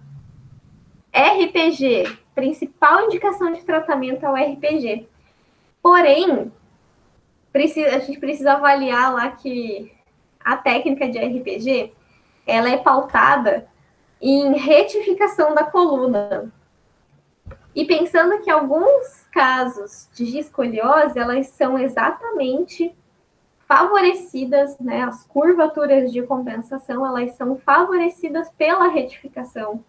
RPG, principal indicação de tratamento é o RPG. Porém, a gente precisa avaliar lá que a técnica de RPG, ela é pautada em retificação da coluna. E pensando que alguns casos de escoliose, elas são exatamente favorecidas, né? As curvaturas de compensação, elas são favorecidas pela retificação.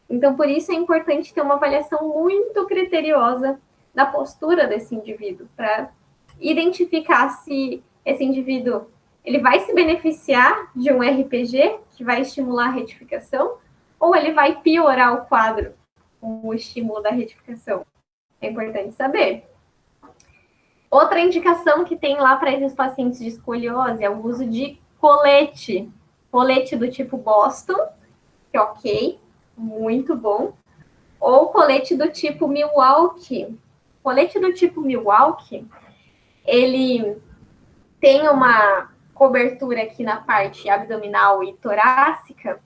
Então, por isso é importante ter uma avaliação muito criteriosa da postura desse indivíduo, para identificar se esse indivíduo ele vai se beneficiar de um RPG que vai estimular a retificação ou ele vai piorar o quadro com o estímulo da retificação. É importante saber. Outra indicação que tem lá para esses pacientes de escoliose é o uso de colete. Colete do tipo Boston, que é ok, muito bom. Ou colete do tipo Milwaukee. Colete do tipo Milwaukee, ele tem uma cobertura aqui na parte abdominal e torácica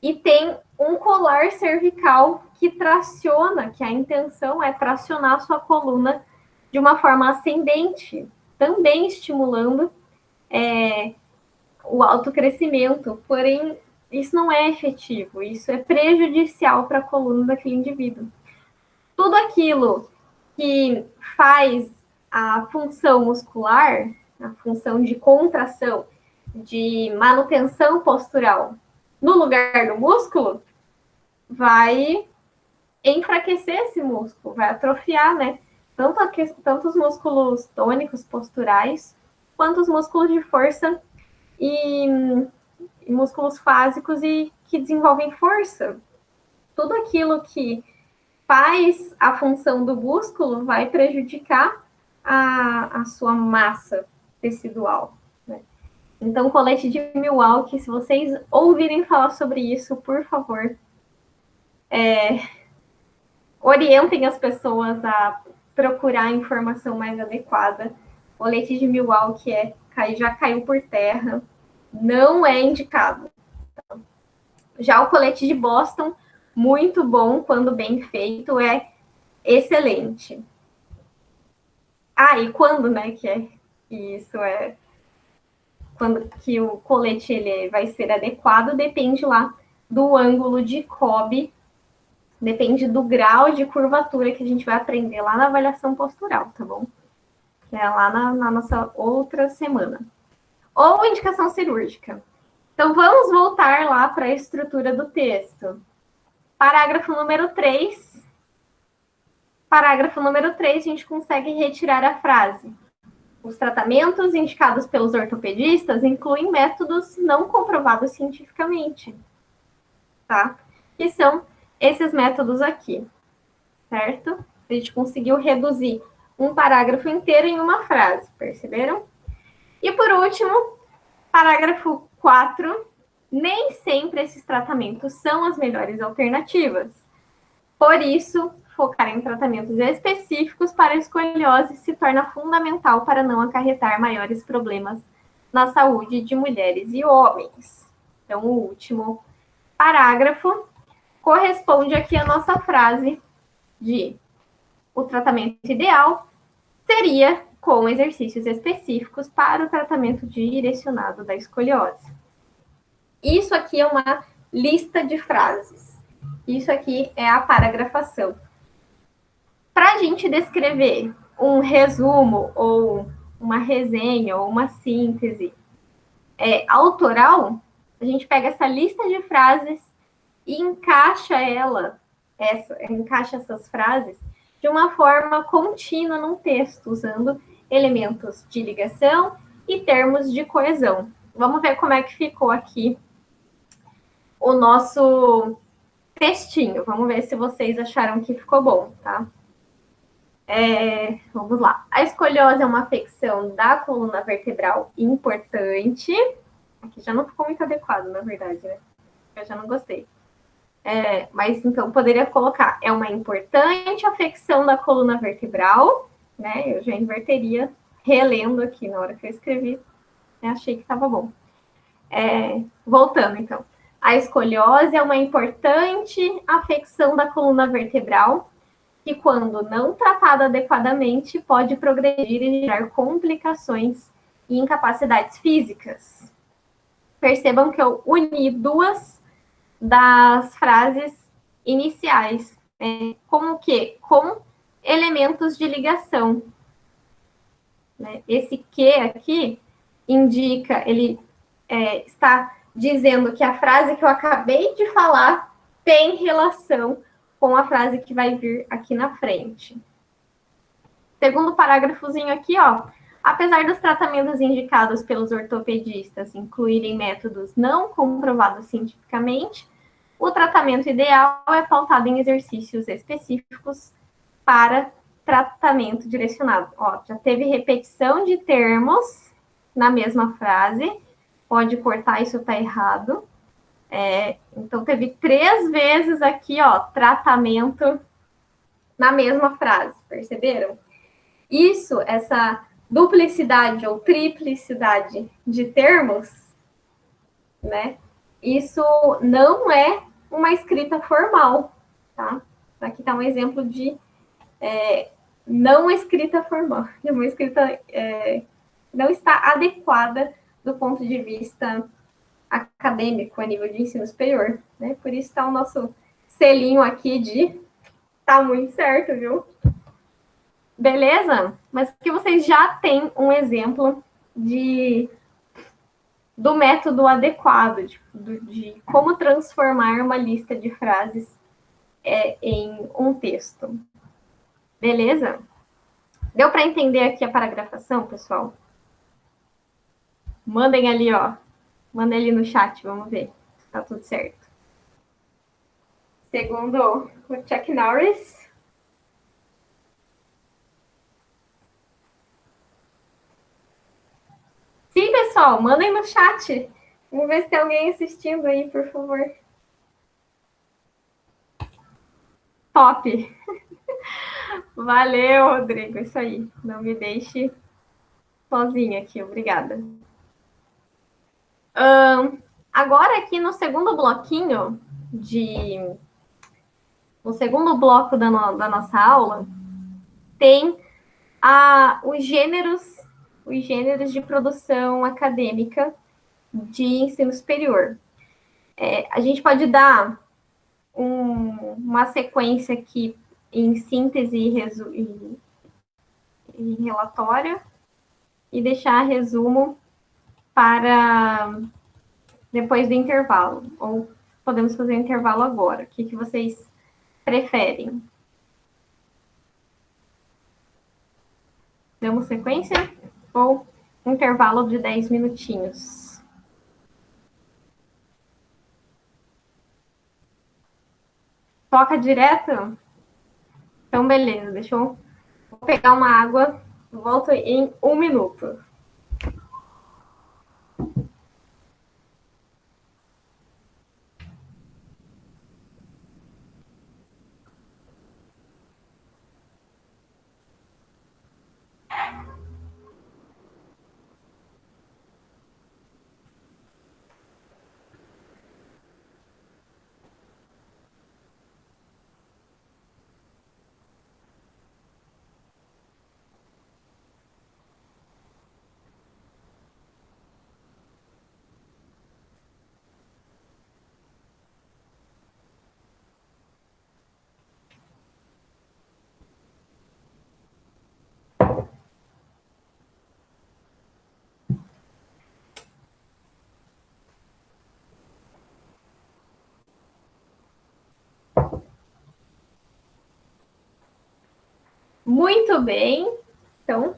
e tem um colar cervical que traciona, que a intenção é tracionar a sua coluna de uma forma ascendente, também estimulando o autocrescimento. Porém, isso não é efetivo, isso é prejudicial para a coluna daquele indivíduo. Tudo aquilo que faz a função muscular, a função de contração, de manutenção postural no lugar do músculo, vai enfraquecer esse músculo, vai atrofiar, né? Tanto os músculos tônicos posturais, quanto os músculos de força e músculos fásicos e que desenvolvem força. Tudo aquilo que faz a função do músculo vai prejudicar a sua massa tecidual. Né? Então, colete de Milwaukee, se vocês ouvirem falar sobre isso, por favor, orientem as pessoas a procurar a informação mais adequada. Colete de Milwaukee já caiu por terra, não é indicado. Já o colete de Boston, muito bom, quando bem feito, é excelente. E quando, né, quando que o colete ele vai ser adequado, depende lá do ângulo de Cobb, depende do grau de curvatura que a gente vai aprender lá na avaliação postural, tá bom? Que é lá na nossa outra semana. Ou indicação cirúrgica. Então, vamos voltar lá para a estrutura do texto. Parágrafo número 3. Parágrafo número 3, a gente consegue retirar a frase. Os tratamentos indicados pelos ortopedistas incluem métodos não comprovados cientificamente. Tá? Que são esses métodos aqui. Certo? A gente conseguiu reduzir um parágrafo inteiro em uma frase. Perceberam? E por último, parágrafo 4. Nem sempre esses tratamentos são as melhores alternativas. Por isso, focar em tratamentos específicos para a escoliose se torna fundamental para não acarretar maiores problemas na saúde de mulheres e homens. Então, o último parágrafo corresponde aqui à nossa frase de o tratamento ideal seria com exercícios específicos para o tratamento direcionado da escoliose. Isso aqui é uma lista de frases. Isso aqui é a paragrafação. Para a gente descrever um resumo, ou uma resenha, ou uma síntese autoral, a gente pega essa lista de frases e encaixa essas frases de uma forma contínua num texto, usando elementos de ligação e termos de coesão. Vamos ver como é que ficou aqui o nosso textinho. Vamos ver se vocês acharam que ficou bom, tá? Vamos lá. A escoliose é uma afecção da coluna vertebral importante. Aqui já não ficou muito adequado, na verdade, né? Eu já não gostei. Mas então poderia colocar, é uma importante afecção da coluna vertebral, né? Eu já inverteria relendo aqui na hora que eu escrevi, né? Achei que estava bom. Voltando, então. A escoliose é uma importante afecção da coluna vertebral que, quando não tratada adequadamente, pode progredir e gerar complicações e incapacidades físicas. Percebam que eu uni duas das frases iniciais, né? Como que? Com elementos de ligação. Né? Esse que aqui indica, ele está dizendo que a frase que eu acabei de falar tem relação com a frase que vai vir aqui na frente. Segundo parágrafozinho aqui, ó. Apesar dos tratamentos indicados pelos ortopedistas incluírem métodos não comprovados cientificamente, o tratamento ideal é pautado em exercícios específicos para tratamento direcionado. Ó, já teve repetição de termos na mesma frase. Pode cortar, isso tá errado. Então, teve 3 vezes aqui, ó, tratamento na mesma frase, perceberam? Isso, essa duplicidade ou triplicidade de termos, né? Isso não é uma escrita formal, tá? Aqui tá um exemplo de não escrita formal, de uma escrita não está adequada do ponto de vista acadêmico a nível de ensino superior, né? Por isso está o nosso selinho aqui de tá muito certo, viu? Beleza? Mas que vocês já têm um exemplo do método adequado, de como transformar uma lista de frases em um texto. Beleza? Deu para entender aqui a paragrafação, pessoal? Mandem ali, ó. Mandem ali no chat, vamos ver. Tá tudo certo. Segundo o Chuck Norris. Sim, pessoal, mandem no chat. Vamos ver se tem alguém assistindo aí, por favor. Top! Valeu, Rodrigo. Isso aí. Não me deixe sozinha aqui. Obrigada. Agora aqui no segundo bloquinho no segundo bloco da nossa aula, tem os gêneros de produção acadêmica de ensino superior. A gente pode dar uma sequência aqui em síntese e relatório e deixar resumo para depois do intervalo. Ou podemos fazer o intervalo agora. O que vocês preferem? Damos sequência? Ou intervalo de 10 minutinhos? Toca direto? Então, beleza. Deixa eu pegar uma água. Volto em 1 minuto. Muito bem. Então,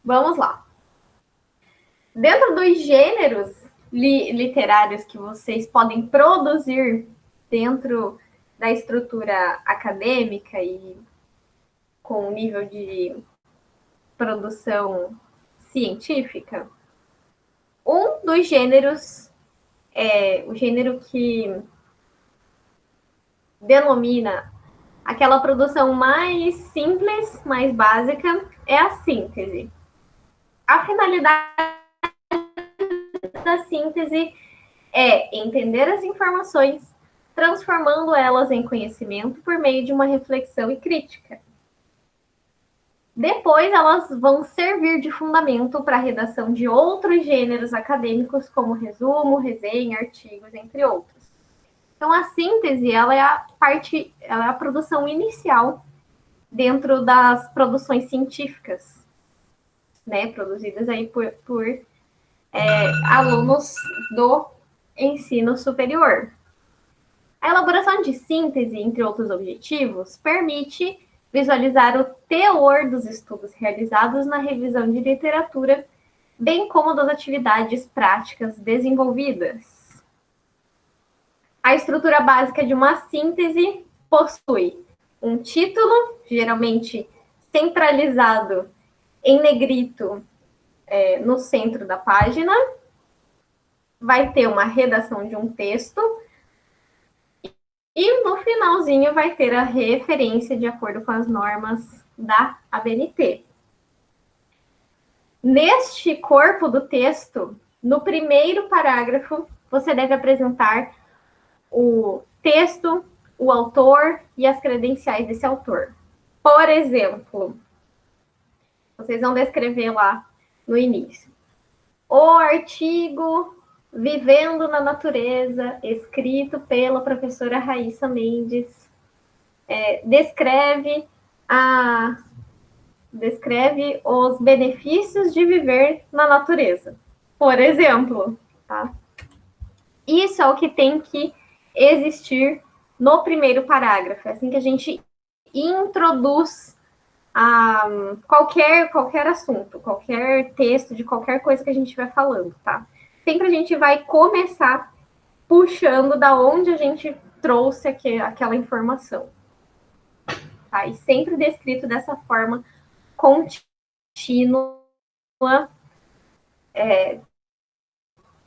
vamos lá. Dentro dos gêneros literários que vocês podem produzir dentro da estrutura acadêmica e com o nível de produção científica, um dos gêneros, o gênero que denomina aquela produção mais simples, mais básica, é a síntese. A finalidade da síntese é entender as informações, transformando elas em conhecimento por meio de uma reflexão e crítica. Depois, elas vão servir de fundamento para a redação de outros gêneros acadêmicos, como resumo, resenha, artigos, entre outros. Então, a síntese, ela é a produção inicial dentro das produções científicas, né, produzidas aí por alunos do ensino superior. A elaboração de síntese, entre outros objetivos, permite visualizar o teor dos estudos realizados na revisão de literatura, bem como das atividades práticas desenvolvidas. A estrutura básica de uma síntese possui um título, geralmente centralizado em negrito no centro da página, vai ter uma redação de um texto, e no finalzinho vai ter a referência de acordo com as normas da ABNT. Neste corpo do texto, no primeiro parágrafo, você deve apresentar o texto, o autor e as credenciais desse autor. Por exemplo, vocês vão descrever lá no início. O artigo Vivendo na Natureza, escrito pela professora Raíssa Mendes, descreve os benefícios de viver na natureza, por exemplo. Tá? Isso é o que tem que existir no primeiro parágrafo. É assim que a gente introduz qualquer assunto, qualquer texto, de qualquer coisa que a gente estiver falando, tá? Sempre a gente vai começar puxando da onde a gente trouxe aquela informação. Tá? E sempre descrito dessa forma contínua,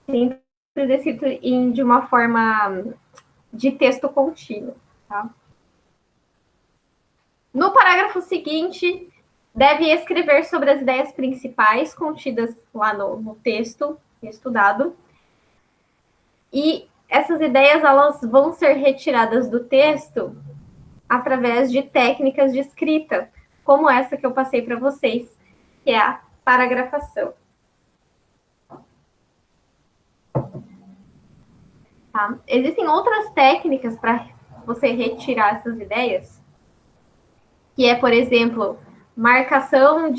sempre descrito de uma forma de texto contínuo. Tá? No parágrafo seguinte, deve escrever sobre as ideias principais contidas lá no texto estudado. E essas ideias elas vão ser retiradas do texto através de técnicas de escrita, como essa que eu passei para vocês, que é a paragrafação. Tá? Existem outras técnicas para você retirar essas ideias, que é, por exemplo, marcação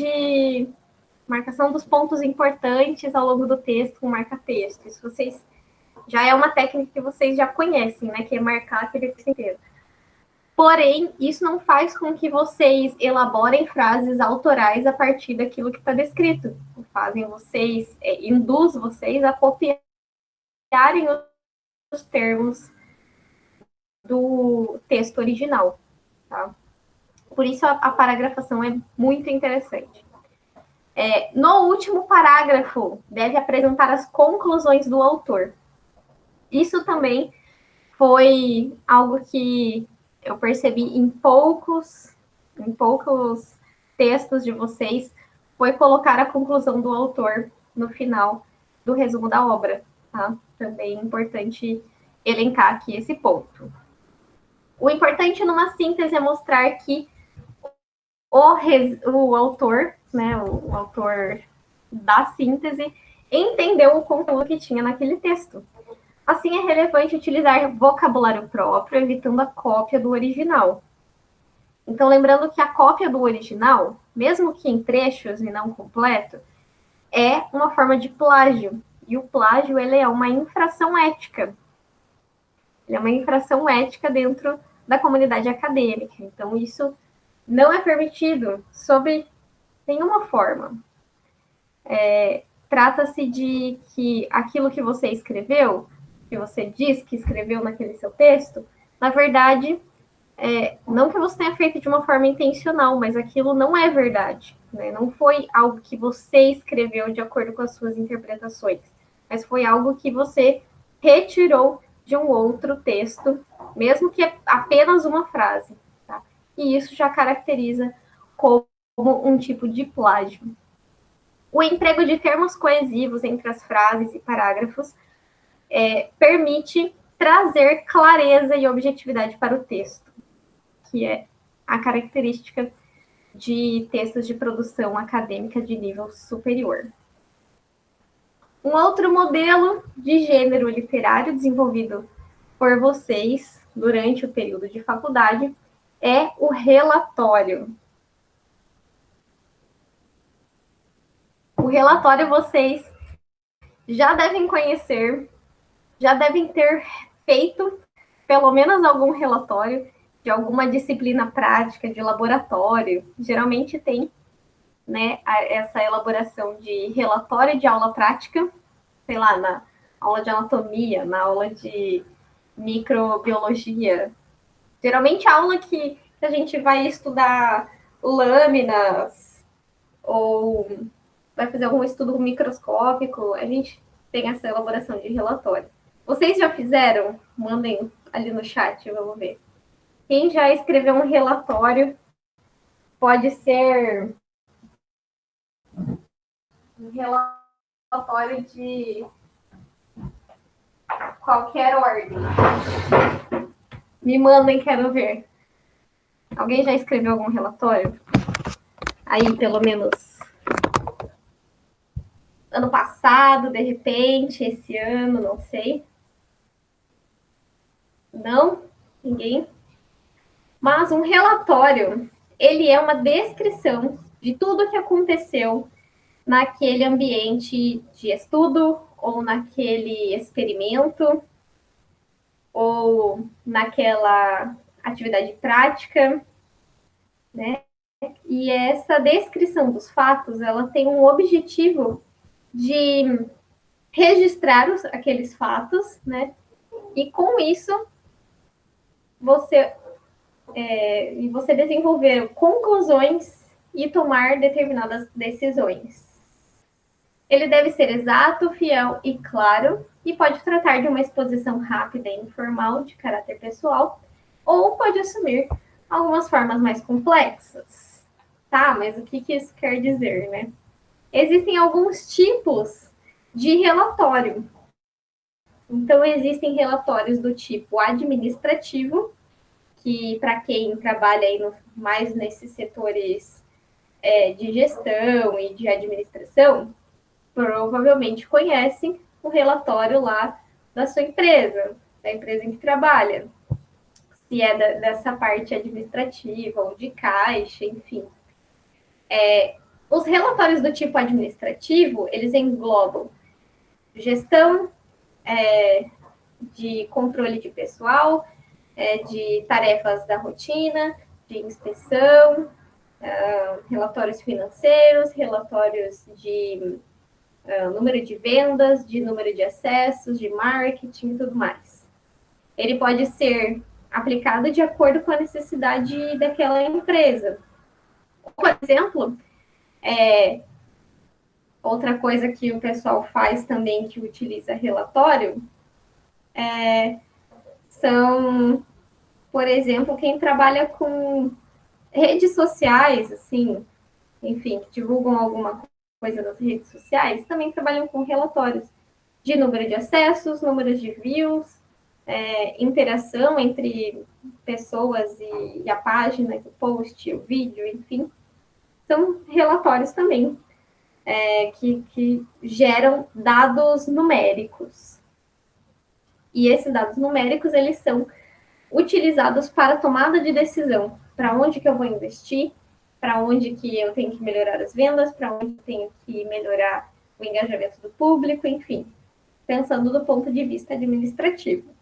dos pontos importantes ao longo do texto com marca-texto. Isso vocês já é uma técnica que vocês já conhecem, né? Que é marcar aquele texto inteiro. Porém, isso não faz com que vocês elaborem frases autorais a partir daquilo que está descrito. Induz vocês a copiarem os termos do texto original. Tá? Por isso, a paragrafação é muito interessante. No último parágrafo, deve apresentar as conclusões do autor. Isso também foi algo que eu percebi em poucos textos de vocês, foi colocar a conclusão do autor no final do resumo da obra. Tá? Também é importante elencar aqui esse ponto. O importante numa síntese é mostrar que o autor, né, o autor da síntese, entendeu o conteúdo que tinha naquele texto. Assim, é relevante utilizar vocabulário próprio, evitando a cópia do original. Então, lembrando que a cópia do original, mesmo que em trechos e não completo, é uma forma de plágio. E o plágio, ele é uma infração ética. Ele é uma infração ética dentro da comunidade acadêmica. Então, isso não é permitido sob nenhuma forma. trata-se de que aquilo que você escreveu, que você diz que escreveu naquele seu texto, na verdade, não que você tenha feito de uma forma intencional, mas aquilo não é verdade, né? Não foi algo que você escreveu de acordo com as suas interpretações, mas foi algo que você retirou de um outro texto, mesmo que apenas uma frase, tá? E isso já caracteriza como um tipo de plágio. O emprego de termos coesivos entre as frases e parágrafos permite trazer clareza e objetividade para o texto, que é a característica de textos de produção acadêmica de nível superior. Um outro modelo de gênero literário desenvolvido por vocês durante o período de faculdade é o relatório. O relatório vocês já devem conhecer, já devem ter feito pelo menos algum relatório de alguma disciplina prática, de laboratório. Geralmente tem, né, essa elaboração de relatório de aula prática, sei lá, na aula de anatomia, na aula de microbiologia. Geralmente a aula que a gente vai estudar lâminas ou vai fazer algum estudo microscópico, a gente tem essa elaboração de relatório. Vocês já fizeram? Mandem ali no chat, vamos ver. Quem já escreveu um relatório, pode ser um relatório de qualquer ordem. Me mandem, quero ver. Alguém já escreveu algum relatório? Aí, pelo menos ano passado, de repente, esse ano, não sei. Não? Ninguém? Mas um relatório, ele é uma descrição de tudo o que aconteceu naquele ambiente de estudo, ou naquele experimento, ou naquela atividade prática, né? E essa descrição dos fatos, ela tem um objetivo de registrar aqueles fatos, né? E com isso você desenvolver conclusões e tomar determinadas decisões. Ele deve ser exato, fiel e claro, e pode tratar de uma exposição rápida e informal de caráter pessoal, ou pode assumir algumas formas mais complexas. Tá, mas o que isso quer dizer, né? Existem alguns tipos de relatório. Então, existem relatórios do tipo administrativo, que para quem trabalha aí mais nesses setores de gestão e de administração, provavelmente conhecem o relatório lá da sua empresa, da empresa em que trabalha, se é dessa parte administrativa ou de caixa, enfim. Os relatórios do tipo administrativo, eles englobam gestão de controle de pessoal, de tarefas da rotina, de inspeção, relatórios financeiros, relatórios de número de vendas, de número de acessos, de marketing e tudo mais. Ele pode ser aplicado de acordo com a necessidade daquela empresa. Por exemplo, outra coisa que o pessoal faz também que utiliza relatório são, por exemplo, quem trabalha com redes sociais, assim, enfim, que divulgam alguma coisa nas redes sociais, também trabalham com relatórios de número de acessos, números de views, interação entre pessoas e a página, o post, o vídeo, enfim. São relatórios também que geram dados numéricos. E esses dados numéricos, eles são utilizados para tomada de decisão. Para onde que eu vou investir, para onde que eu tenho que melhorar as vendas, para onde eu tenho que melhorar o engajamento do público, enfim, pensando do ponto de vista administrativo.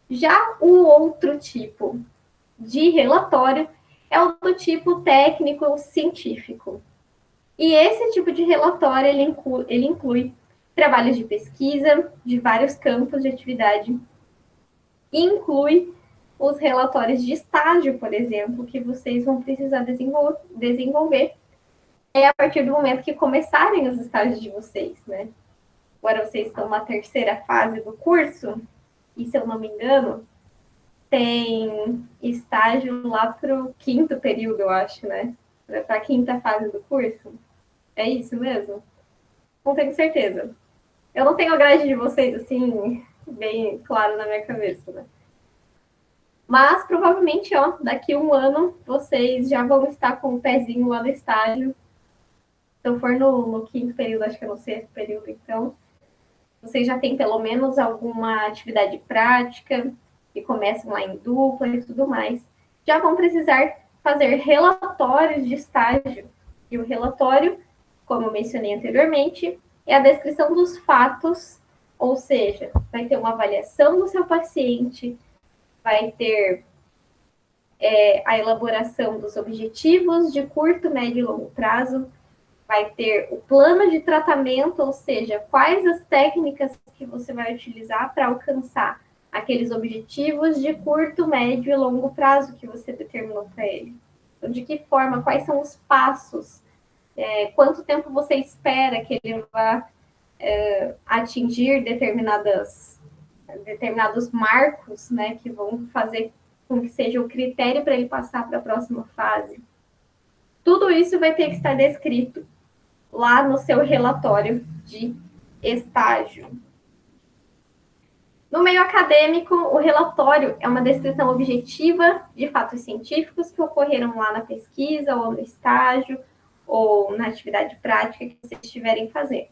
Já o outro tipo de relatório é o do tipo técnico-científico. E esse tipo de relatório, ele inclui trabalhos de pesquisa de vários campos de atividade, e inclui os relatórios de estágio, por exemplo, que vocês vão precisar desenvolver a partir do momento que começarem os estágios de vocês, né? Agora vocês estão na terceira fase do curso, e se eu não me engano, tem estágio lá para o quinto período, eu acho, né? Para a quinta fase do curso. É isso mesmo? Não tenho certeza. Eu não tenho a grade de vocês, assim, bem claro na minha cabeça, né? Mas, provavelmente, ó, daqui a um ano, vocês já vão estar com o pezinho lá no estágio. Se eu for no quinto período, acho que é no sexto período, então, vocês já têm pelo menos alguma atividade prática, e começam lá em dupla e tudo mais. Já vão precisar fazer relatórios de estágio. E o relatório, como eu mencionei anteriormente, é a descrição dos fatos, ou seja, vai ter uma avaliação do seu paciente, vai ter a elaboração dos objetivos de curto, médio e longo prazo, vai ter o plano de tratamento, ou seja, quais as técnicas que você vai utilizar para alcançar aqueles objetivos de curto, médio e longo prazo que você determinou para ele. Então, de que forma, quais são os passos, quanto tempo você espera que ele vá atingir determinados marcos, né, que vão fazer com que seja o critério para ele passar para a próxima fase. Tudo isso vai ter que estar descrito lá no seu relatório de estágio. No meio acadêmico, o relatório é uma descrição objetiva de fatos científicos que ocorreram lá na pesquisa, ou no estágio, ou na atividade prática que vocês estiverem fazendo.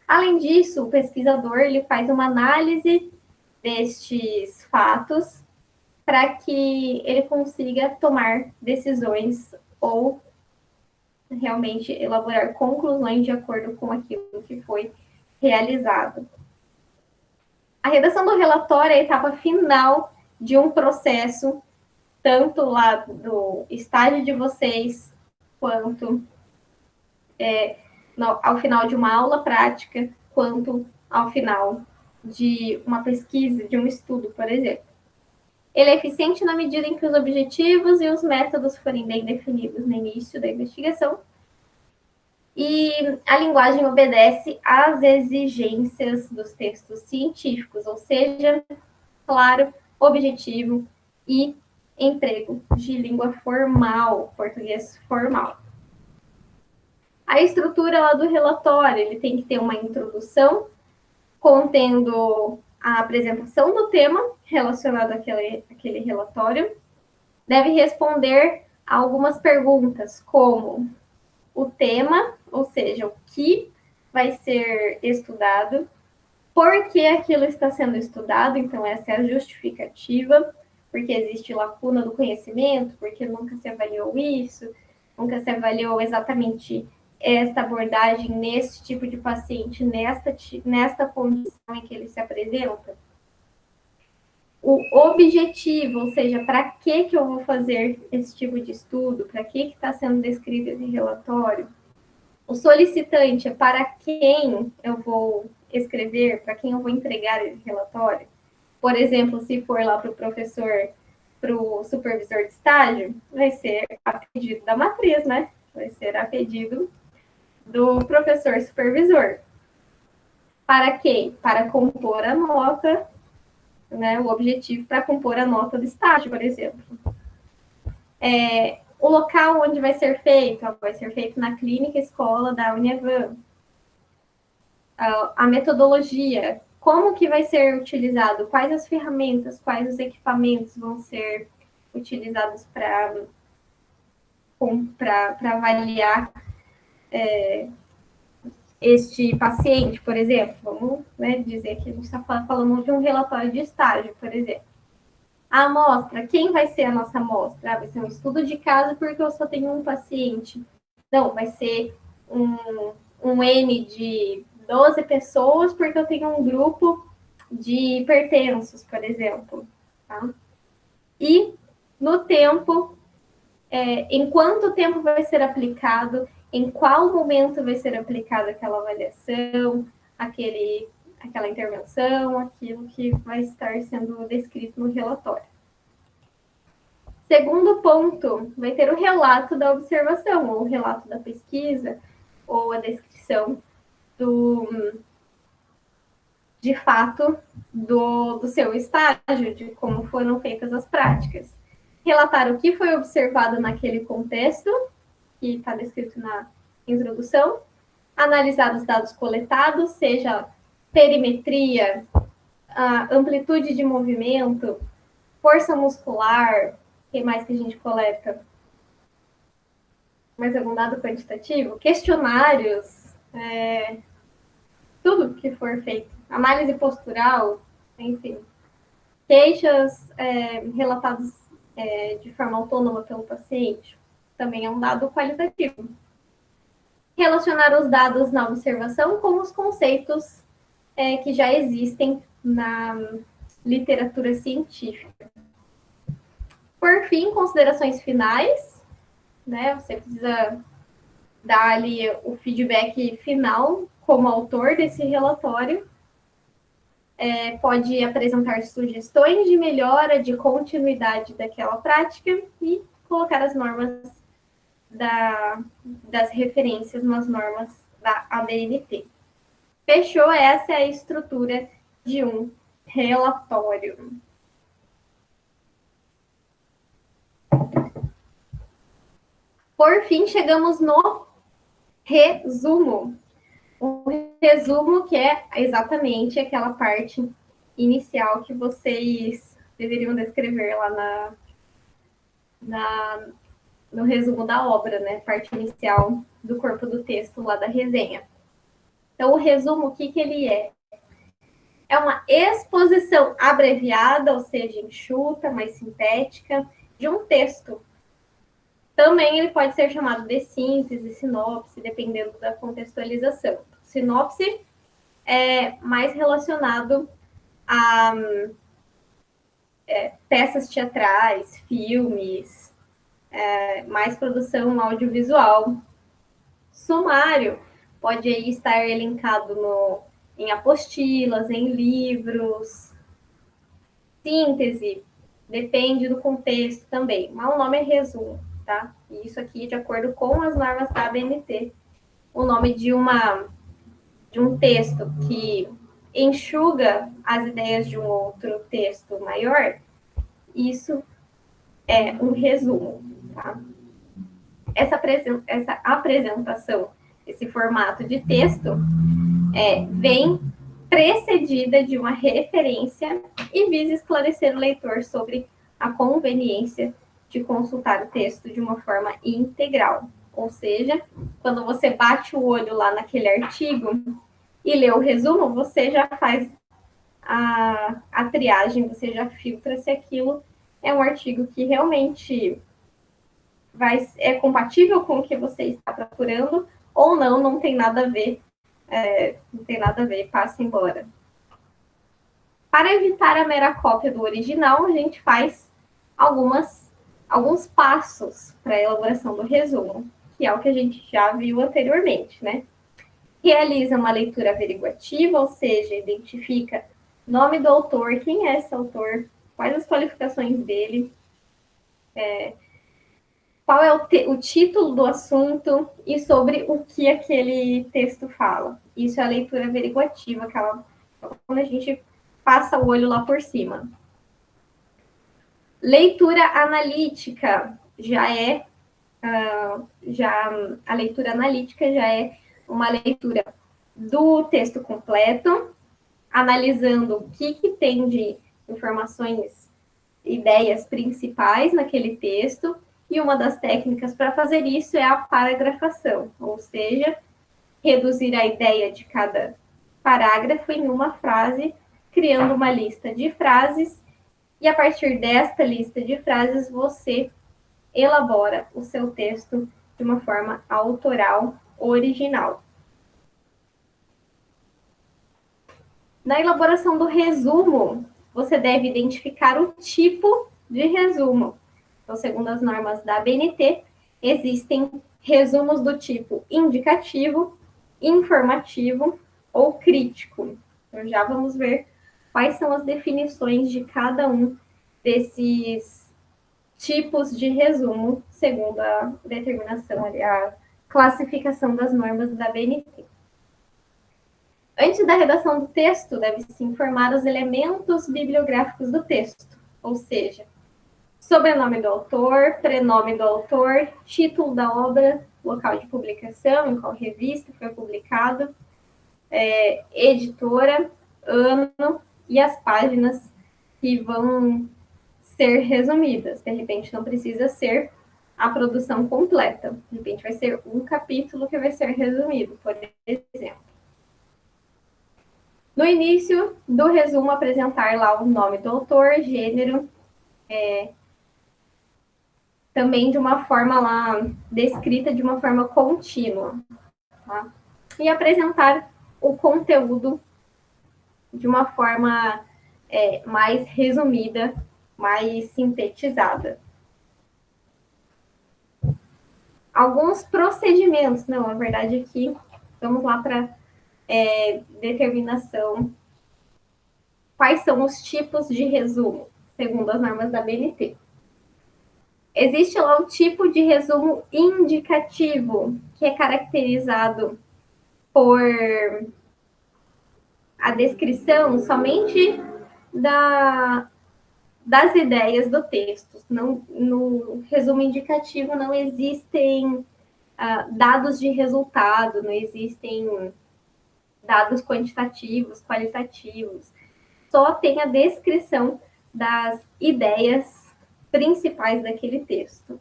Além disso, o pesquisador ele faz uma análise destes fatos para que ele consiga tomar decisões ou realmente elaborar conclusões de acordo com aquilo que foi realizado. A redação do relatório é a etapa final de um processo, tanto lá do estágio de vocês, quanto ao final de uma aula prática, quanto ao final de uma pesquisa, de um estudo, por exemplo. Ele é eficiente na medida em que os objetivos e os métodos forem bem definidos no início da investigação, e a linguagem obedece às exigências dos textos científicos, ou seja, claro, objetivo e emprego de língua formal, português formal. A estrutura lá do relatório, ele tem que ter uma introdução contendo a apresentação do tema relacionado àquele relatório. Deve responder a algumas perguntas, como o tema, ou seja, o que vai ser estudado, por que aquilo está sendo estudado, então essa é a justificativa, porque existe lacuna do conhecimento, porque nunca se avaliou isso, nunca se avaliou exatamente esta abordagem nesse tipo de paciente, nesta condição em que ele se apresenta. O objetivo, ou seja, para que eu vou fazer esse tipo de estudo, para que está sendo descrito esse relatório. O solicitante é para quem eu vou escrever, para quem eu vou entregar esse relatório. Por exemplo, se for lá para o professor, para o supervisor de estágio, vai ser a pedido da matriz, né? Vai ser a pedido do professor supervisor. Para quem? Para compor a nota, né? O objetivo para compor a nota do estágio, por exemplo. O local onde vai ser feito na clínica escola da Uniavan. A metodologia, como que vai ser utilizado, quais as ferramentas, quais os equipamentos vão ser utilizados para avaliar este paciente, por exemplo. Vamos, né, dizer que a gente está falando de um relatório de estágio, por exemplo. A amostra, quem vai ser a nossa amostra? Vai ser um estudo de caso porque eu só tenho um paciente. Não, vai ser um N de 12 pessoas porque eu tenho um grupo de hipertensos, por exemplo. Tá? E no tempo, em quanto tempo vai ser aplicado, em qual momento vai ser aplicada aquela avaliação, aquela intervenção, aquilo que vai estar sendo descrito no relatório. Segundo ponto, vai ter o relato da observação, ou o relato da pesquisa, ou a descrição de fato do seu estágio, de como foram feitas as práticas. Relatar o que foi observado naquele contexto, que está descrito na introdução, analisar os dados coletados, seja perimetria, a amplitude de movimento, força muscular, o que mais que a gente coleta? Mais algum dado quantitativo? Questionários, tudo que for feito. Análise postural, enfim. Queixas relatadas de forma autônoma pelo paciente, também é um dado qualitativo. Relacionar os dados na observação com os conceitos que já existem na literatura científica. Por fim, considerações finais, né? Você precisa dar ali o feedback final como autor desse relatório. Pode apresentar sugestões de melhora, de continuidade daquela prática e colocar as normas das referências nas normas da ABNT. Fechou? Essa é a estrutura de um relatório. Por fim, chegamos no resumo. O resumo que é exatamente aquela parte inicial que vocês deveriam descrever lá no resumo da obra, né? Parte inicial do corpo do texto lá da resenha. Então, o resumo, o que ele é? É uma exposição abreviada, ou seja, enxuta, mais sintética, de um texto. Também ele pode ser chamado de síntese, sinopse, dependendo da contextualização. Sinopse é mais relacionado a peças teatrais, filmes, mais produção audiovisual. Sumário pode aí estar elencado em apostilas, em livros. Síntese depende do contexto também, mas o nome é resumo, tá? E isso aqui de acordo com as normas da ABNT. O nome de um texto que enxuga as ideias de um outro texto maior, isso é um resumo, tá? Essa apresentação, esse formato de texto, vem precedida de uma referência e visa esclarecer o leitor sobre a conveniência de consultar o texto de uma forma integral. Ou seja, quando você bate o olho lá naquele artigo e lê o resumo, você já faz a triagem, você já filtra se aquilo é um artigo que realmente é compatível com o que você está procurando ou não tem nada a ver. Não tem nada a ver, passa embora. Para evitar a mera cópia do original, a gente faz alguns passos para a elaboração do resumo, que é o que a gente já viu anteriormente, né? Realiza uma leitura averiguativa, ou seja, identifica nome do autor, quem é esse autor, quais as qualificações dele, qual é o título do assunto e sobre o que aquele texto fala. Isso é a leitura averiguativa, quando a gente passa o olho lá por cima. Leitura analítica a leitura analítica já é uma leitura do texto completo, analisando o que tem de informações, ideias principais naquele texto, e uma das técnicas para fazer isso é a paragrafação, ou seja, reduzir a ideia de cada parágrafo em uma frase, criando uma lista de frases, e a partir desta lista de frases você elabora o seu texto de uma forma autoral, original. Na elaboração do resumo, você deve identificar o tipo de resumo. Então, segundo as normas da ABNT, existem resumos do tipo indicativo, informativo ou crítico. Então, já vamos ver quais são as definições de cada um desses tipos de resumo, segundo a determinação, a classificação das normas da BNT. Antes da redação do texto, deve-se informar os elementos bibliográficos do texto, ou seja, sobrenome do autor, prenome do autor, título da obra, local de publicação, em qual revista foi publicado, editora, ano e as páginas que vão ser resumidas. De repente, não precisa ser a produção completa. De repente, vai ser um capítulo que vai ser resumido, por exemplo. No início do resumo, apresentar lá o nome do autor, gênero, também de uma forma lá descrita de uma forma contínua, tá? E apresentar o conteúdo de uma forma mais resumida, mais sintetizada. Alguns procedimentos, não, na verdade aqui, vamos lá para determinação. Quais são os tipos de resumo, segundo as normas da BNT? Existe lá o tipo de resumo indicativo, que é caracterizado por a descrição somente das ideias do texto. Não, no resumo indicativo não existem dados de resultado, não existem dados quantitativos, qualitativos. Só tem a descrição das ideias principais daquele texto.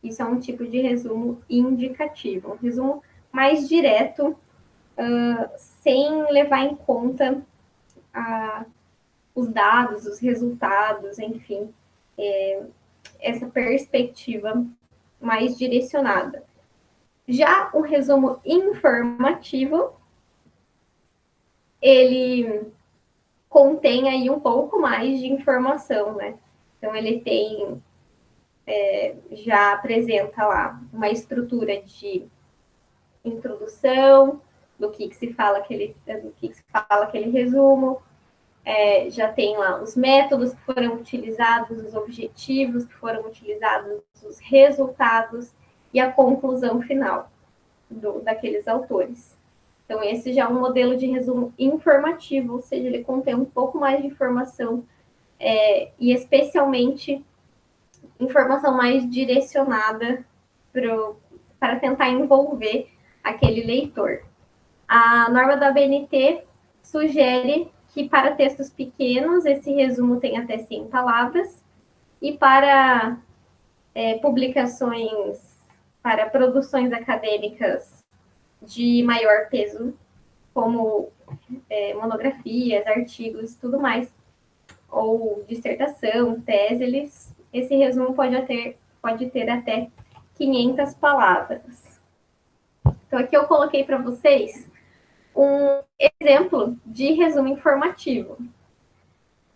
Isso é um tipo de resumo indicativo, um resumo mais direto, sem levar em conta os dados, os resultados, enfim, essa perspectiva mais direcionada. Já o resumo informativo, ele contém aí um pouco mais de informação, né? Então, ele tem, já apresenta lá uma estrutura de introdução, do que se fala aquele resumo, já tem lá os métodos que foram utilizados, os objetivos que foram utilizados, os resultados e a conclusão final daqueles autores. Então, esse já é um modelo de resumo informativo, ou seja, ele contém um pouco mais de informação e especialmente informação mais direcionada para tentar envolver aquele leitor. A norma da BNT sugere que para textos pequenos esse resumo tem até 100 palavras e para publicações, para produções acadêmicas de maior peso, como monografias, artigos, tudo mais, ou dissertação, tese, esse resumo pode ter até 500 palavras. Então, aqui eu coloquei para vocês um exemplo de resumo informativo.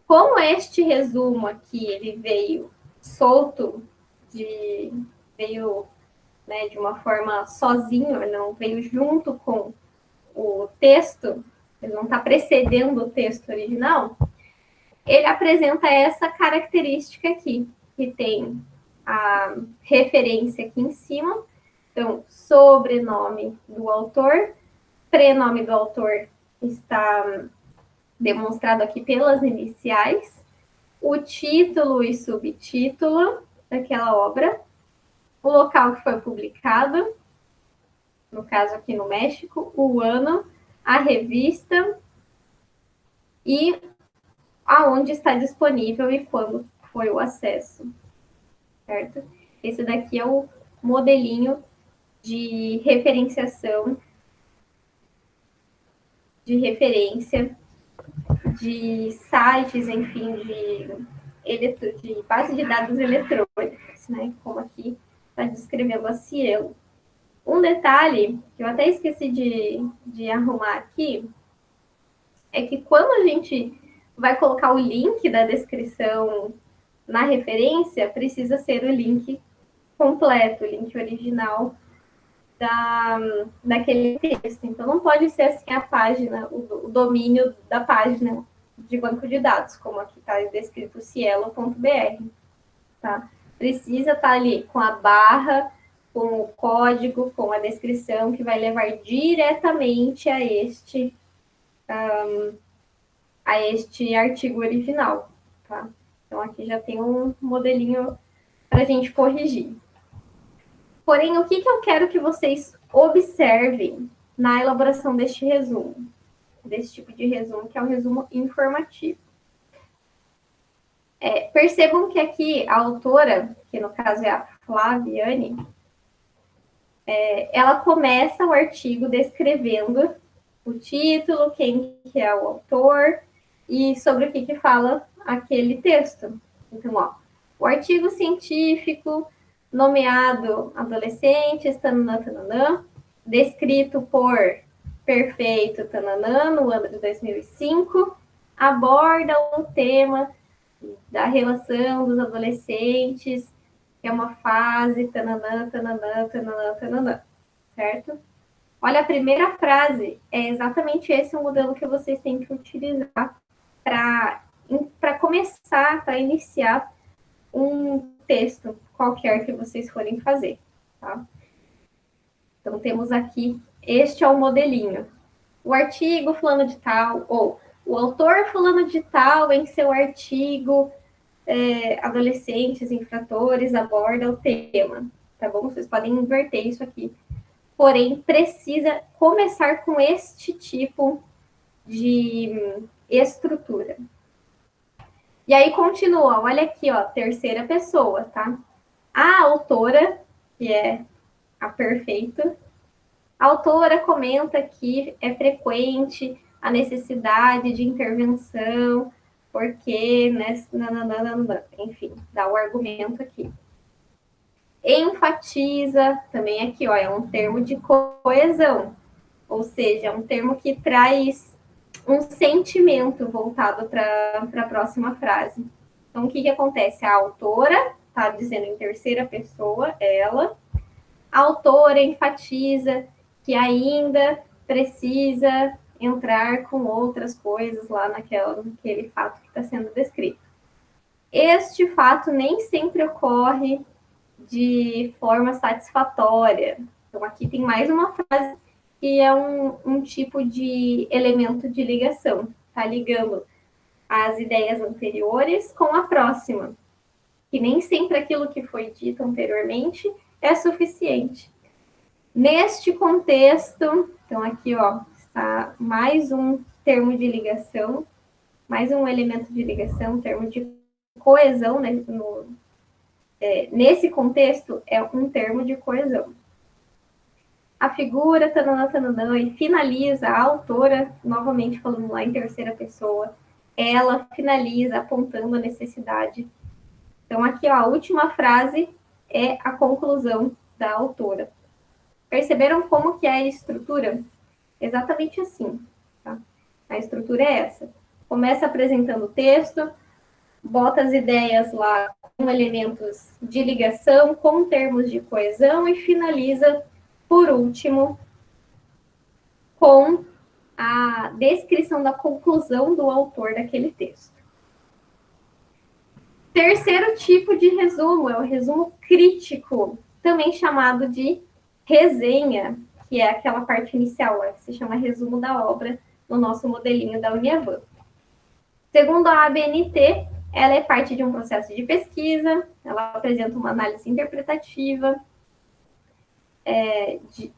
Como este resumo aqui, ele veio solto, veio de uma forma sozinho, não veio junto com o texto, ele não está precedendo o texto original, ele apresenta essa característica aqui, que tem a referência aqui em cima, então, sobrenome do autor, prenome do autor está demonstrado aqui pelas iniciais, o título e subtítulo daquela obra, o local que foi publicado, no caso aqui no México, o ano, a revista e aonde está disponível e quando foi o acesso, certo? Esse daqui é o modelinho de referenciação, de referência, de sites, enfim, de base de dados eletrônicos, né? Como aqui está descrevendo a Cielo. Um detalhe que eu até esqueci de arrumar aqui é que quando a gente vai colocar o link da descrição na referência, precisa ser o link completo, o link original, daquele texto. Então, não pode ser assim a página, o domínio da página de banco de dados, como aqui está descrito cielo.br, tá? Precisa estar ali com a barra, com o código, com a descrição, que vai levar diretamente a este artigo original, tá? Então, aqui já tem um modelinho para a gente corrigir. Porém, o que eu quero que vocês observem na elaboração deste resumo, desse tipo de resumo, que é um resumo informativo? Percebam que aqui a autora, que no caso é a Flaviane, ela começa o artigo descrevendo o título, quem que é o autor e sobre o que fala aquele texto. Então, ó, o artigo científico nomeado adolescentes, tananã, tananã, descrito por Perfeito Tananã, no ano de 2005, aborda o tema da relação dos adolescentes, que é uma fase, tananã, tananã, tananã, tananã, certo? Olha, a primeira frase é exatamente esse o modelo que vocês têm que utilizar para começar, para iniciar um texto qualquer que vocês forem fazer, tá? Então, temos aqui, este é o modelinho. O artigo fulano de tal, ou o autor fulano de tal, em seu artigo, adolescentes infratores, aborda o tema, tá bom? Vocês podem inverter isso aqui. Porém, precisa começar com este tipo de estrutura. E aí continua, olha aqui, ó, terceira pessoa, tá? A autora, que é a Perfeito, a autora comenta que é frequente a necessidade de intervenção, porque, né, enfim, dá o argumento aqui. Enfatiza, também aqui, ó, é um termo de coesão, ou seja, é um termo que traz um sentimento voltado para a próxima frase. Então, o que acontece? A autora está dizendo em terceira pessoa, ela. A autora enfatiza que ainda precisa entrar com outras coisas lá naquele fato que está sendo descrito. Este fato nem sempre ocorre de forma satisfatória. Então, aqui tem mais uma frase que é um tipo de elemento de ligação. Está ligando as ideias anteriores com a próxima. Que nem sempre aquilo que foi dito anteriormente é suficiente. Neste contexto, então aqui, ó, está mais um termo de ligação, mais um elemento de ligação, termo de coesão, né? Nesse contexto, é um termo de coesão. A figura, tananã, tananã, e finaliza, a autora, novamente falando lá em terceira pessoa, ela finaliza apontando a necessidade. Então, aqui, ó, a última frase é a conclusão da autora. Perceberam como que é a estrutura? Exatamente assim, tá? A estrutura é essa. Começa apresentando o texto, bota as ideias lá com elementos de ligação, com termos de coesão e finaliza, por último, com a descrição da conclusão do autor daquele texto. Terceiro tipo de resumo é o resumo crítico, também chamado de resenha, que é aquela parte inicial, que se chama resumo da obra no nosso modelinho da Uniavan. Segundo a ABNT, ela é parte de um processo de pesquisa, ela apresenta uma análise interpretativa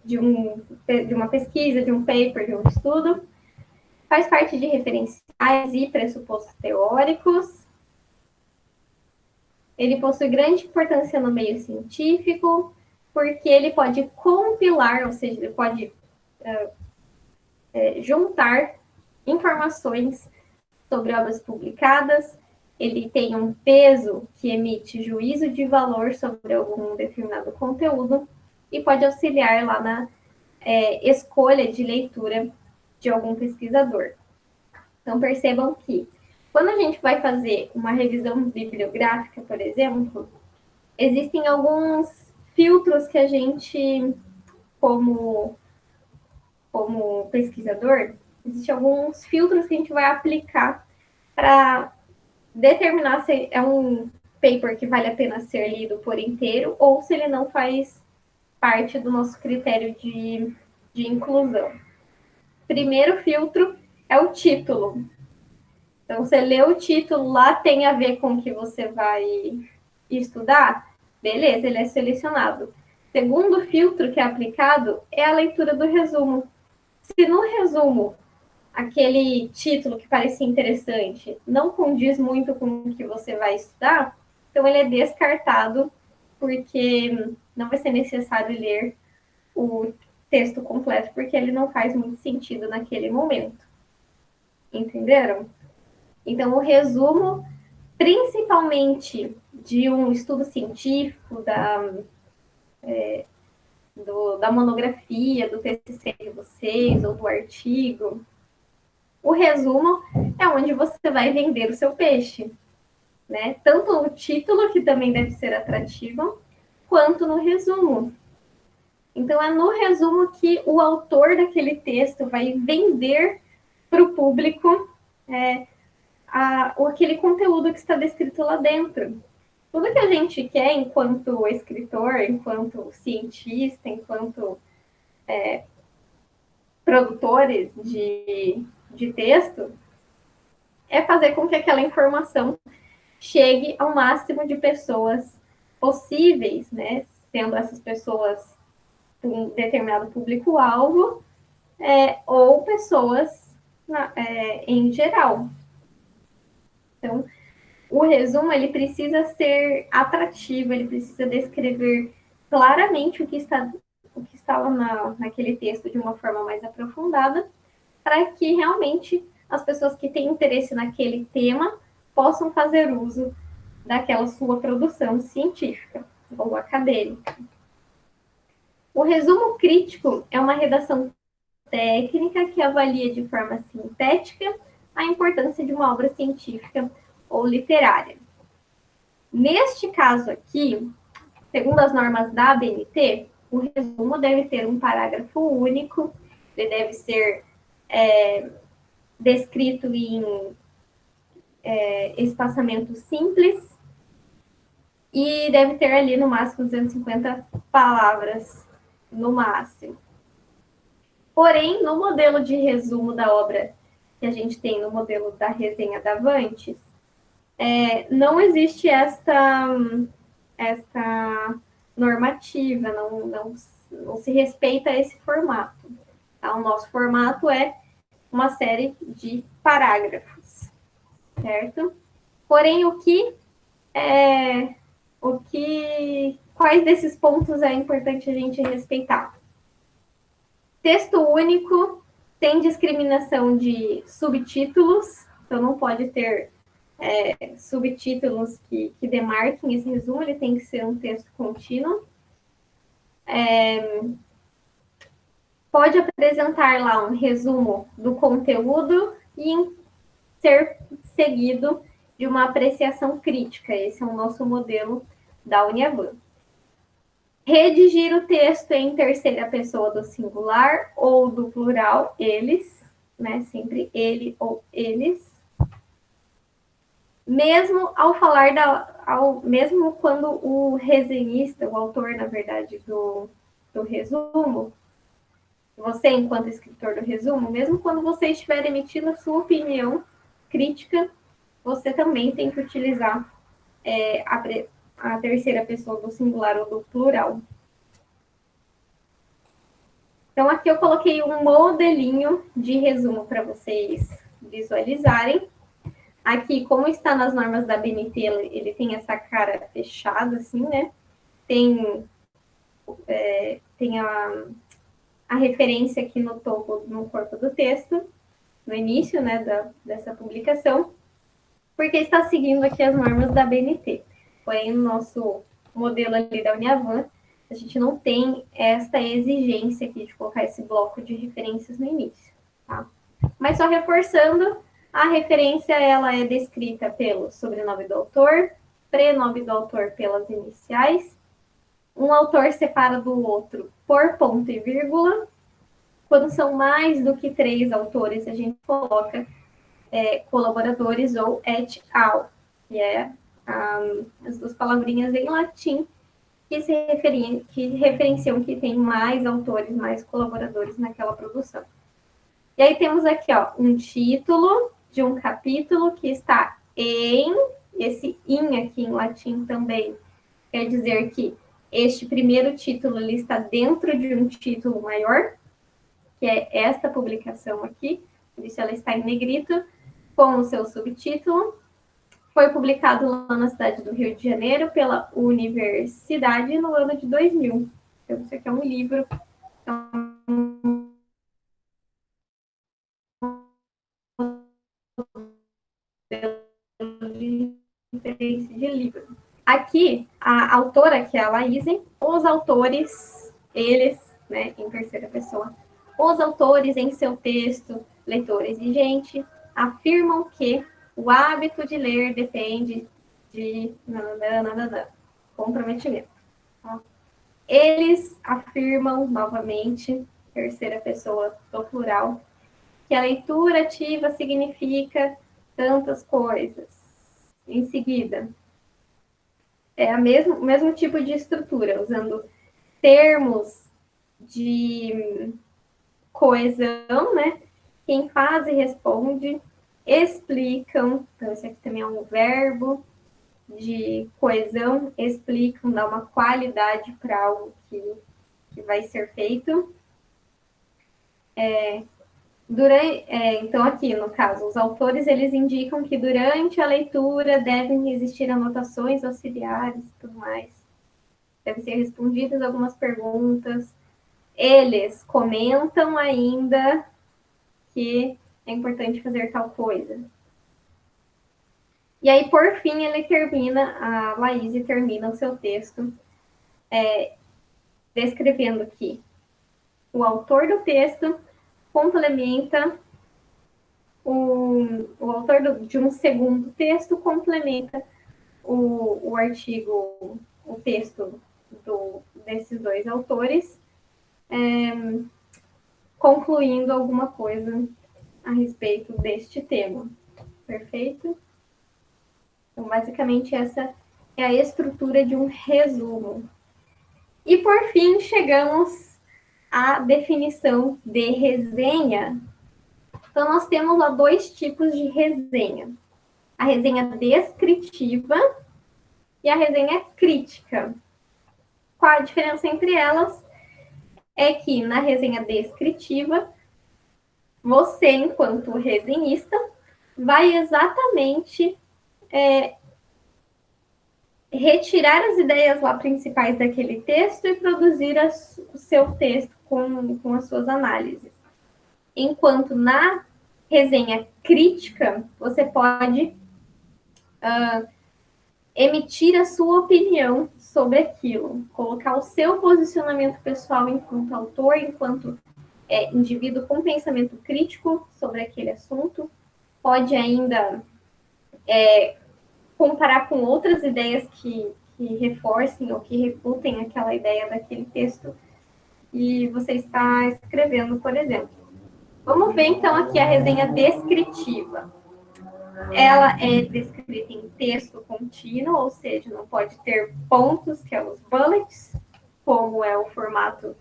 de uma pesquisa, de um paper, de um estudo, faz parte de referenciais e pressupostos teóricos, ele possui grande importância no meio científico, porque ele pode compilar, ou seja, ele pode juntar informações sobre obras publicadas, ele tem um peso que emite juízo de valor sobre algum determinado conteúdo e pode auxiliar lá na escolha de leitura de algum pesquisador. Então, percebam que quando a gente vai fazer uma revisão bibliográfica, por exemplo, existem alguns filtros que a gente como pesquisador, existem alguns filtros que a gente vai aplicar para determinar se é um paper que vale a pena ser lido por inteiro ou se ele não faz parte do nosso critério de inclusão. Primeiro filtro é o título. Então, você lê o título lá, tem a ver com o que você vai estudar? Beleza, ele é selecionado. Segundo filtro que é aplicado é a leitura do resumo. Se no resumo aquele título que parecia interessante não condiz muito com o que você vai estudar, então ele é descartado, porque não vai ser necessário ler o texto completo, porque ele não faz muito sentido naquele momento. Entenderam? Então, o resumo, principalmente de um estudo científico, da monografia, do TCC de vocês, ou do artigo, o resumo é onde você vai vender o seu peixe, né? Tanto o título, que também deve ser atrativo, quanto no resumo. Então, é no resumo que o autor daquele texto vai vender para o público aquele conteúdo que está descrito lá dentro. Tudo que a gente quer enquanto escritor, enquanto cientista, enquanto produtores de texto, é fazer com que aquela informação chegue ao máximo de pessoas possíveis, né? Sendo essas pessoas um determinado público-alvo, ou pessoas em geral. Então, o resumo ele precisa ser atrativo, ele precisa descrever claramente o que estava naquele texto de uma forma mais aprofundada, para que realmente as pessoas que têm interesse naquele tema possam fazer uso daquela sua produção científica ou acadêmica. O resumo crítico é uma redação técnica que avalia de forma sintética a importância de uma obra científica ou literária. Neste caso aqui, segundo as normas da ABNT, o resumo deve ter um parágrafo único, ele deve ser descrito em espaçamento simples e deve ter ali no máximo 250 palavras, no máximo. Porém, no modelo de resumo da obra que a gente tem no modelo da resenha da Avantes, não existe esta normativa, não se respeita esse formato. Tá? O nosso formato é uma série de parágrafos, certo? Porém, quais desses pontos é importante a gente respeitar? Texto único, tem discriminação de subtítulos, então não pode ter subtítulos que demarquem esse resumo, ele tem que ser um texto contínuo. Pode apresentar lá um resumo do conteúdo e ser seguido de uma apreciação crítica. Esse é o nosso modelo da Uniavan. Redigir o texto em terceira pessoa do singular ou do plural, eles, né? Sempre ele ou eles. Mesmo ao falar mesmo quando o resenhista, o autor, na verdade, do resumo, você, enquanto escritor do resumo, mesmo quando você estiver emitindo a sua opinião crítica, você também tem que utilizar a terceira pessoa do singular ou do plural. Então, aqui eu coloquei um modelinho de resumo para vocês visualizarem. Aqui, como está nas normas da ABNT, ele tem essa cara fechada, assim, né? Tem a referência aqui no topo, no corpo do texto, no início, né, dessa publicação, porque está seguindo aqui as normas da ABNT. Porém, no nosso modelo ali da Uniavan, a gente não tem esta exigência aqui de colocar esse bloco de referências no início, tá? Mas só reforçando, a referência ela é descrita pelo sobrenome do autor, prenome do autor pelas iniciais, um autor separa do outro por ponto e vírgula. Quando são mais do que 3 autores, a gente coloca colaboradores ou et al, que é as duas palavrinhas em latim que referenciam que tem mais autores, mais colaboradores naquela produção. E aí temos aqui, ó, um título de um capítulo que está em, esse in aqui em latim também quer dizer que este primeiro título ele está dentro de um título maior, que é esta publicação aqui, por isso ela está em negrito, com o seu subtítulo. Foi publicado lá na cidade do Rio de Janeiro pela Universidade no ano de 2000. Então, isso aqui é um livro. De livro. Aqui, a autora, que é a Laíse, os autores, eles, né, em terceira pessoa, os autores em seu texto, leitor exigente, afirmam que o hábito de ler depende de comprometimento. Eles afirmam, novamente, terceira pessoa do plural, que a leitura ativa significa tantas coisas. Em seguida, é o mesmo tipo de estrutura, usando termos de coesão, né? Quem faz e responde, explicam, então esse aqui também é um verbo de coesão, explicam, dá uma qualidade para algo que vai ser feito. Então, aqui, no caso, os autores, eles indicam que durante a leitura devem existir anotações auxiliares e tudo mais. Devem ser respondidas algumas perguntas. Eles comentam ainda que é importante fazer tal coisa. E aí, por fim, a Laís termina o seu texto descrevendo que o autor do texto complementa o autor de um segundo texto complementa o artigo, o texto desses dois autores, concluindo alguma coisa a respeito deste tema. Perfeito? Então, basicamente, essa é a estrutura de um resumo. E, por fim, chegamos à definição de resenha. Então, nós temos lá 2 tipos de resenha. A resenha descritiva e a resenha crítica. Qual a diferença entre elas? É que na resenha descritiva, você, enquanto resenhista, vai exatamente retirar as ideias lá principais daquele texto e produzir o seu texto com as suas análises. Enquanto na resenha crítica, você pode emitir a sua opinião sobre aquilo, colocar o seu posicionamento pessoal enquanto autor, enquanto indivíduo com pensamento crítico sobre aquele assunto, pode ainda comparar com outras ideias que reforcem ou que refutem aquela ideia daquele texto e você está escrevendo, por exemplo. Vamos ver, então, aqui a resenha descritiva. Ela é descrita em texto contínuo, ou seja, não pode ter pontos, que é os bullets, como é o formato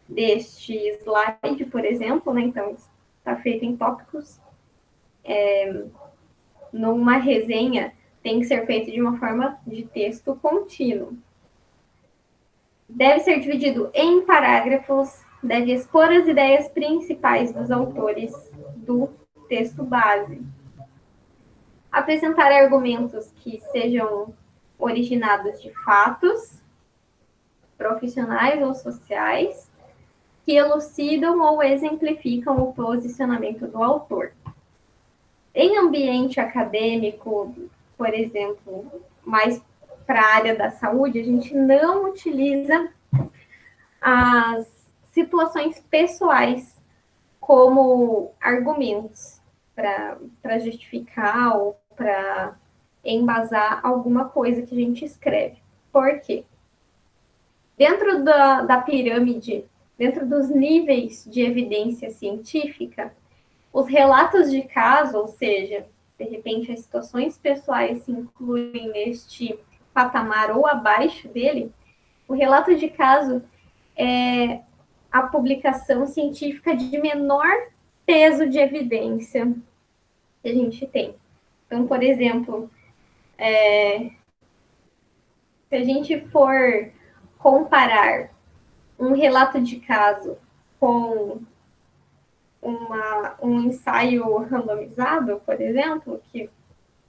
deste slide, por exemplo, né? Então, está feito em tópicos. Numa resenha, tem que ser feito de uma forma de texto contínuo. Deve ser dividido em parágrafos, deve expor as ideias principais dos autores do texto base. Apresentar argumentos que sejam originados de fatos profissionais ou sociais, que elucidam ou exemplificam o posicionamento do autor. Em ambiente acadêmico, por exemplo, mais para a área da saúde, a gente não utiliza as situações pessoais como argumentos para justificar ou para embasar alguma coisa que a gente escreve. Por quê? Dentro da pirâmide, dentro dos níveis de evidência científica, os relatos de caso, ou seja, de repente as situações pessoais se incluem neste patamar ou abaixo dele, o relato de caso é a publicação científica de menor peso de evidência que a gente tem. Então, por exemplo, se a gente for comparar um relato de caso com um ensaio randomizado, por exemplo, que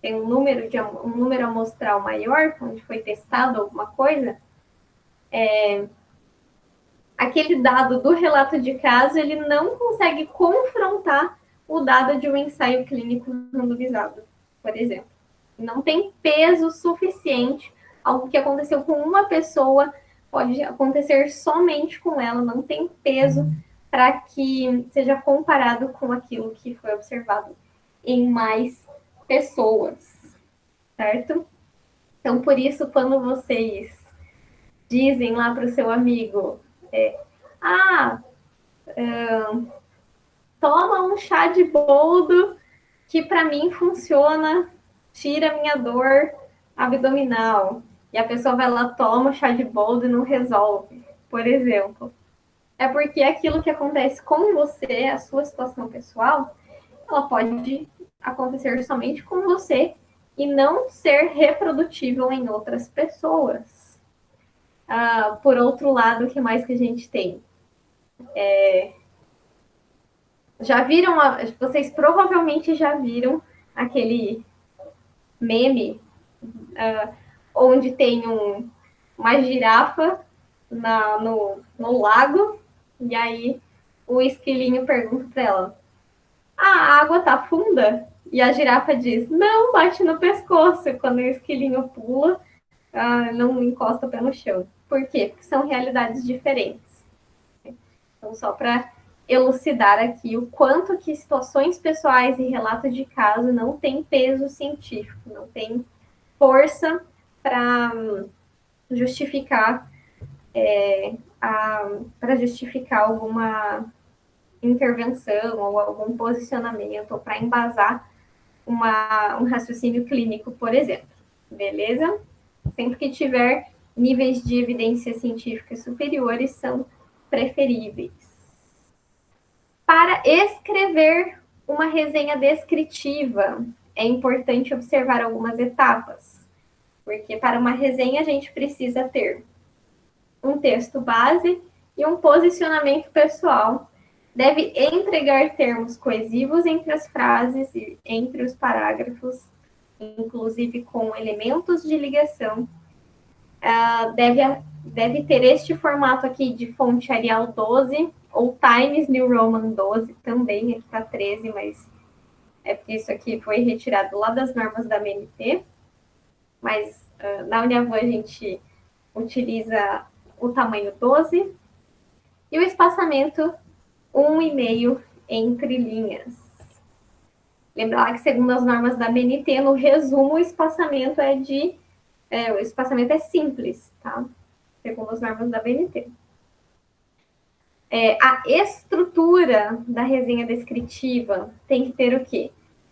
tem um número amostral maior, onde foi testado alguma coisa, aquele dado do relato de caso, ele não consegue confrontar o dado de um ensaio clínico randomizado, por exemplo. Não tem peso suficiente. Algo que aconteceu com uma pessoa pode acontecer somente com ela, não tem peso para que seja comparado com aquilo que foi observado em mais pessoas, certo? Então, por isso, quando vocês dizem lá para o seu amigo, ah, toma um chá de boldo que para mim funciona, tira minha dor abdominal. E a pessoa vai lá, toma o chá de boldo e não resolve, por exemplo. É porque aquilo que acontece com você, a sua situação pessoal, ela pode acontecer somente com você e não ser reprodutível em outras pessoas. Por outro lado, o que mais que a gente tem? Já viram, vocês provavelmente já viram aquele meme onde tem uma girafa no lago, e aí o esquilinho pergunta para ela, a água tá funda? E a girafa diz, não, bate no pescoço. E quando o esquilinho pula, não encosta o pé no chão. Por quê? Porque são realidades diferentes. Então, só para elucidar aqui o quanto que situações pessoais e relatos de caso não tem peso científico, não tem força para justificar alguma intervenção ou algum posicionamento ou para embasar um raciocínio clínico, por exemplo. Beleza? Sempre que tiver níveis de evidência científica superiores, são preferíveis. Para escrever uma resenha descritiva, é importante observar algumas etapas, porque para uma resenha a gente precisa ter um texto base e um posicionamento pessoal. Deve empregar termos coesivos entre as frases e entre os parágrafos, inclusive com elementos de ligação. Deve ter este formato aqui de fonte Arial 12 ou Times New Roman 12 também, aqui está 13, mas é porque isso aqui foi retirado lá das normas da BNT. Mas na Uniavan a gente utiliza o tamanho 12 e o espaçamento 1,5 entre linhas. Lembrar que, segundo as normas da BNT, no resumo, o espaçamento é simples, tá? Segundo as normas da BNT. A estrutura da resenha descritiva tem que ter o quê?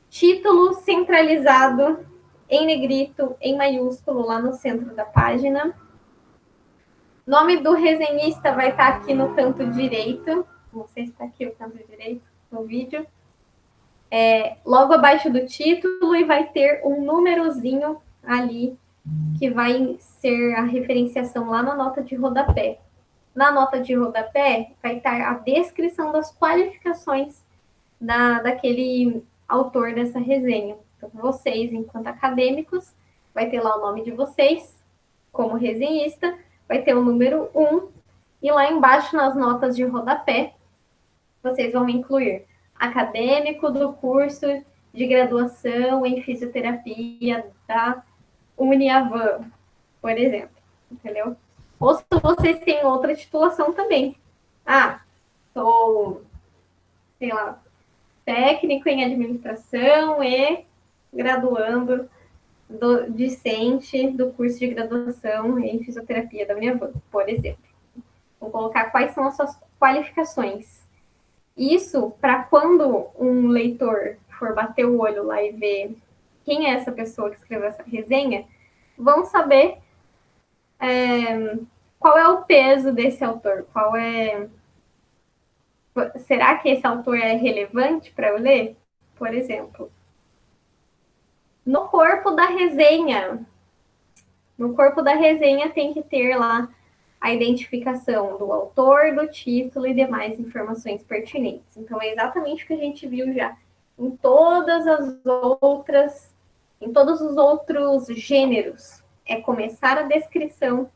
Título centralizado em negrito, em maiúsculo, lá no centro da página. Nome do resenhista vai estar aqui no canto direito. Não sei se está aqui o canto direito no vídeo. Logo abaixo do título e vai ter um númerozinho ali que vai ser a referenciação lá na nota de rodapé. Na nota de rodapé vai estar a descrição das qualificações daquele autor dessa resenha. Então, vocês, enquanto acadêmicos, vai ter lá o nome de vocês como resenhista, vai ter o número 1, e lá embaixo, nas notas de rodapé, vocês vão incluir acadêmico do curso de graduação em fisioterapia da Uniavan, por exemplo, entendeu? Ou se vocês têm outra titulação também. Sou, sei lá, técnico em administração e graduando discente do curso de graduação em fisioterapia da Uniavan, por exemplo. Vou colocar quais são as suas qualificações. Isso para quando um leitor for bater o olho lá e ver quem é essa pessoa que escreveu essa resenha, vão saber qual é o peso desse autor, será que esse autor é relevante para eu ler? Por exemplo, no corpo da resenha, tem que ter lá a identificação do autor, do título e demais informações pertinentes. Então, é exatamente o que a gente viu já em em todos os outros gêneros. É começar a descrição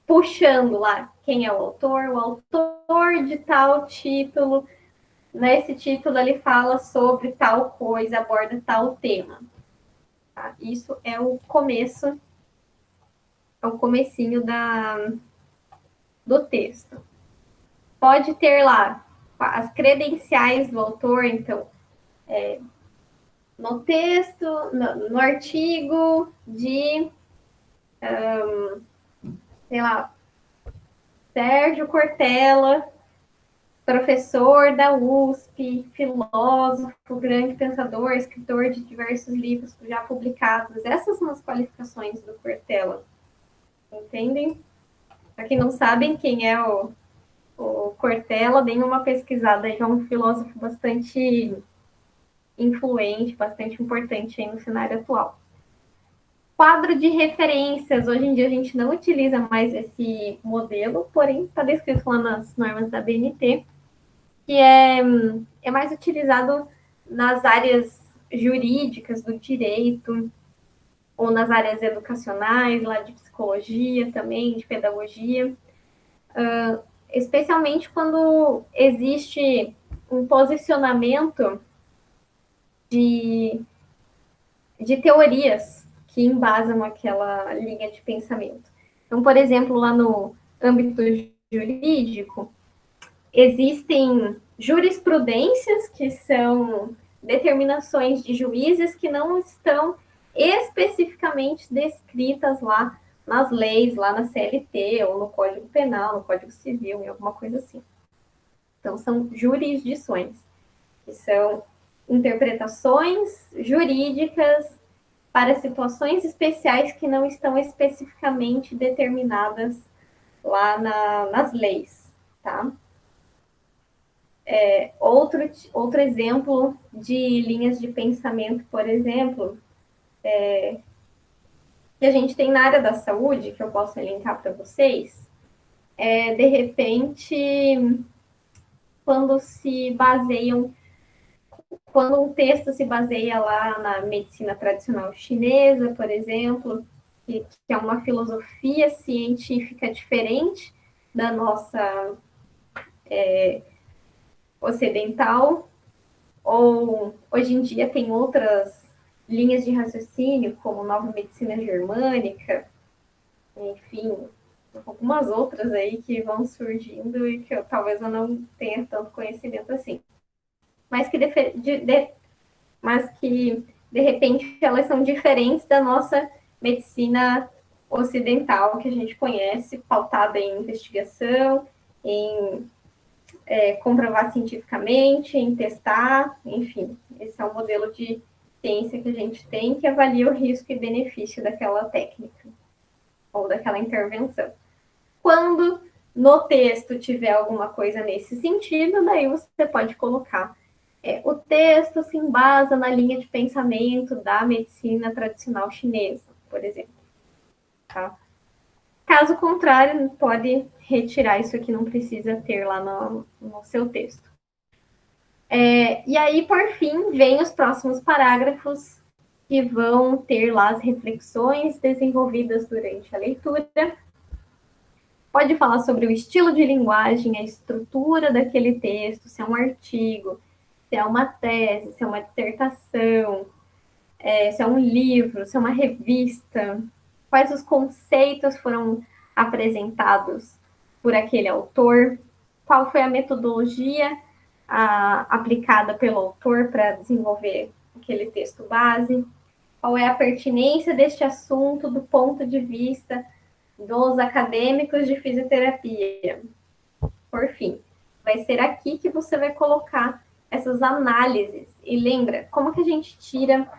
puxando lá quem é o autor de tal título. Nesse título ele fala sobre tal coisa, aborda tal tema. Tá? Isso é o começo, é o comecinho do texto. Pode ter lá as credenciais do autor, então, no texto, no artigo de, sei lá, Sérgio Cortella, professor da USP, filósofo, grande pensador, escritor de diversos livros já publicados. Essas são as qualificações do Cortella. Entendem? Para quem não sabem quem é o Cortella, deem uma pesquisada aí, é um filósofo bastante influente, bastante importante aí no cenário atual. Quadro de referências. Hoje em dia a gente não utiliza mais esse modelo, porém está descrito lá nas normas da BNT, que é mais utilizado nas áreas jurídicas do direito, ou nas áreas educacionais, lá de psicologia também, de pedagogia, especialmente quando existe um posicionamento de teorias que embasam aquela linha de pensamento. Então, por exemplo, lá no âmbito jurídico, existem jurisprudências, que são determinações de juízes que não estão especificamente descritas lá nas leis, lá na CLT, ou no Código Penal, no Código Civil, em alguma coisa assim. Então, são jurisdições, que são interpretações jurídicas para situações especiais que não estão especificamente determinadas lá nas leis, tá? Outro exemplo de linhas de pensamento, por exemplo, que a gente tem na área da saúde, que eu posso elencar para vocês, de repente, quando um texto se baseia lá na medicina tradicional chinesa, por exemplo, que é uma filosofia científica diferente da nossa ocidental, ou hoje em dia tem outras linhas de raciocínio, como nova medicina germânica, enfim, algumas outras aí que vão surgindo e que talvez eu não tenha tanto conhecimento assim. Mas que de repente elas são diferentes da nossa medicina ocidental que a gente conhece, pautada em investigação, em comprovar cientificamente, em testar, enfim. Esse é o modelo de ciência que a gente tem, que avalia o risco e benefício daquela técnica ou daquela intervenção. Quando no texto tiver alguma coisa nesse sentido, daí você pode colocar o texto se embasa na linha de pensamento da medicina tradicional chinesa, por exemplo. Tá? Caso contrário, pode retirar isso aqui, não precisa ter lá no seu texto. E aí, por fim, vem os próximos parágrafos, que vão ter lá as reflexões desenvolvidas durante a leitura. Pode falar sobre o estilo de linguagem, a estrutura daquele texto, se é um artigo, se é uma tese, se é uma dissertação, se é um livro, se é uma revista, quais os conceitos foram apresentados por aquele autor, qual foi a metodologia aplicada pelo autor para desenvolver aquele texto base, qual é a pertinência deste assunto do ponto de vista dos acadêmicos de fisioterapia. Por fim, vai ser aqui que você vai colocar essas análises. E lembra, como que a gente tira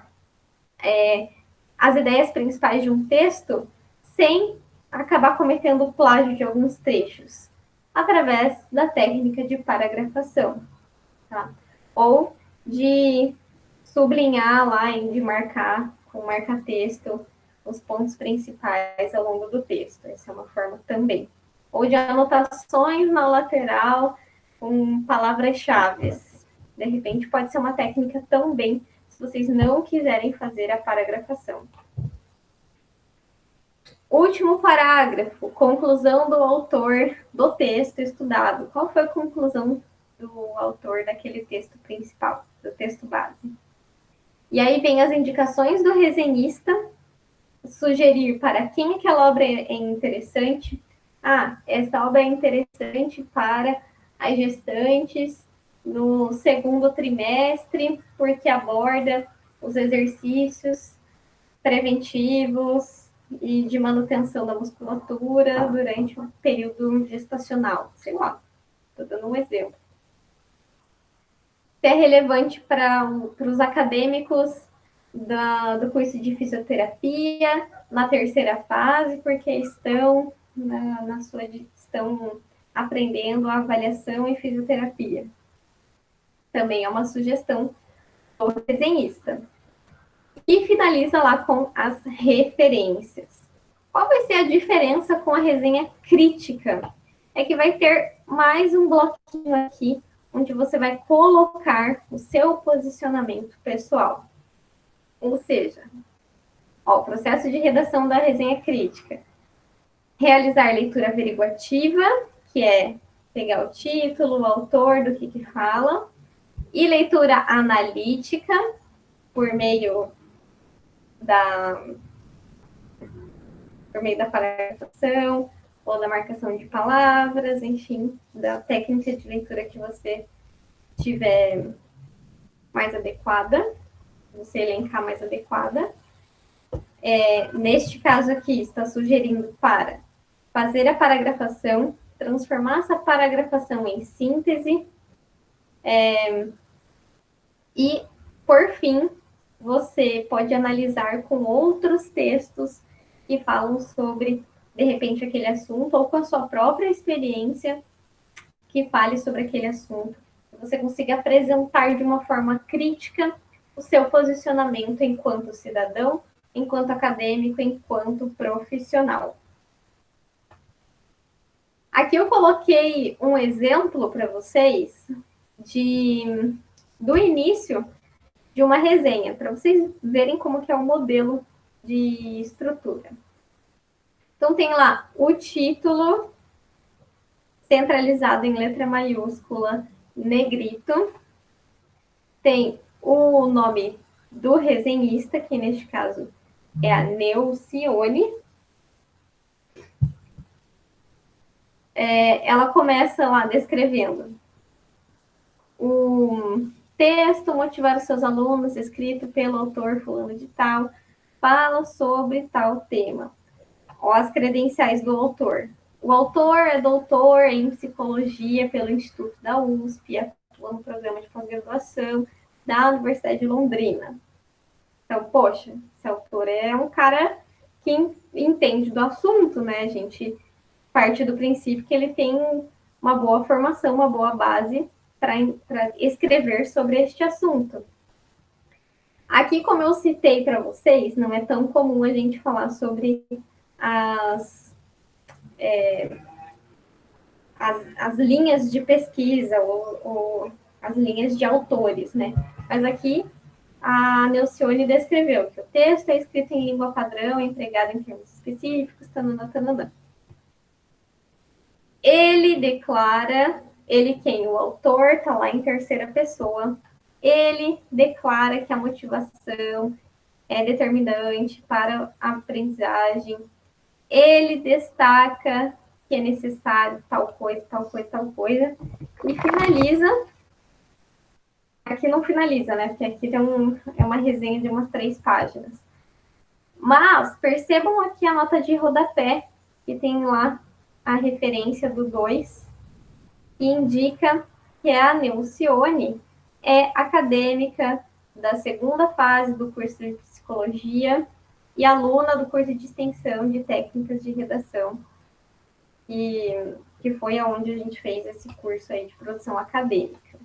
as ideias principais de um texto sem acabar cometendo o plágio de alguns trechos? Através da técnica de paragrafação, tá? Ou de sublinhar lá, de marcar com marca-texto os pontos principais ao longo do texto. Essa é uma forma também. Ou de anotações na lateral com palavras-chave. De repente, pode ser uma técnica também, se vocês não quiserem fazer a paragrafação. Último parágrafo, conclusão do autor do texto estudado. Qual foi a conclusão do autor daquele texto principal, do texto base? E aí vem as indicações do resenhista, sugerir para quem aquela obra é interessante. Essa obra é interessante para as gestantes no segundo trimestre, porque aborda os exercícios preventivos e de manutenção da musculatura durante o período gestacional. Sei lá, estou dando um exemplo. É relevante para os acadêmicos do curso de fisioterapia na terceira fase, porque estão estão aprendendo a avaliação em fisioterapia. Também é uma sugestão do desenhista. E finaliza lá com as referências. Qual vai ser a diferença com a resenha crítica? É que vai ter mais um bloquinho aqui, onde você vai colocar o seu posicionamento pessoal. Ou seja, o processo de redação da resenha crítica. Realizar leitura averiguativa, que é pegar o título, o autor, do que fala. E leitura analítica, por meio da paragrafação, ou da marcação de palavras, enfim, da técnica de leitura que você tiver mais adequada, você elencar mais adequada. Neste caso aqui, está sugerindo para fazer a paragrafação, transformar essa paragrafação em síntese, e, por fim, você pode analisar com outros textos que falam sobre, de repente, aquele assunto, ou com a sua própria experiência que fale sobre aquele assunto. Você consiga apresentar de uma forma crítica o seu posicionamento enquanto cidadão, enquanto acadêmico, enquanto profissional. Aqui eu coloquei um exemplo para vocês do início de uma resenha, para vocês verem como que é o modelo de estrutura. Então, tem lá o título, centralizado em letra maiúscula, negrito. Tem o nome do resenhista, que neste caso é a Neucione. Ela começa lá descrevendo o texto, motivar os seus alunos, escrito pelo autor fulano de tal, fala sobre tal tema. As credenciais do autor. O autor é doutor em psicologia pelo Instituto da USP, atua no programa de pós-graduação da Universidade de Londrina. Então, poxa, esse autor é um cara que entende do assunto, né? A gente parte do princípio que ele tem uma boa formação, uma boa base para escrever sobre este assunto. Aqui, como eu citei para vocês, não é tão comum a gente falar sobre as linhas de pesquisa ou as linhas de autores, né? Mas aqui a Neucione descreveu que o texto é escrito em língua padrão, empregado em termos específicos, tananã. Ele declara, quem? O autor está lá em terceira pessoa. Ele declara que a motivação é determinante para a aprendizagem. Ele destaca que é necessário tal coisa. E finaliza. Aqui não finaliza, né? Porque aqui tem uma resenha de umas 3 páginas. Mas percebam aqui a nota de rodapé, que tem lá a referência do 2, que indica que a Neucione é acadêmica da segunda fase do curso de psicologia e aluna do curso de extensão de técnicas de redação, que foi onde a gente fez esse curso aí de produção acadêmica.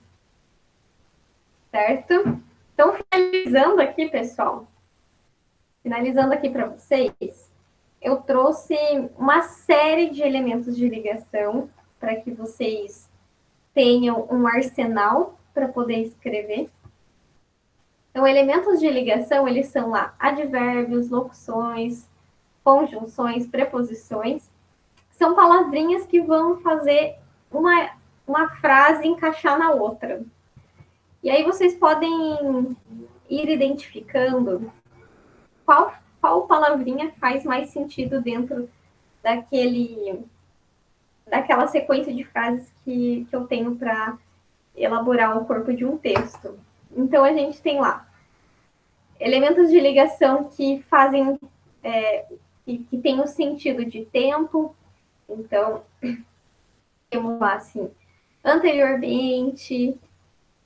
Certo? Então, finalizando aqui, pessoal, para vocês, eu trouxe uma série de elementos de ligação para que vocês tenham um arsenal para poder escrever. Então, elementos de ligação, eles são lá advérbios, locuções, conjunções, preposições. São palavrinhas que vão fazer uma frase encaixar na outra. E aí vocês podem ir identificando qual palavrinha faz mais sentido dentro daquela sequência de frases que eu tenho para elaborar o corpo de um texto. Então, a gente tem lá elementos de ligação que fazem, que tem o sentido de tempo. Então, temos lá, assim, anteriormente,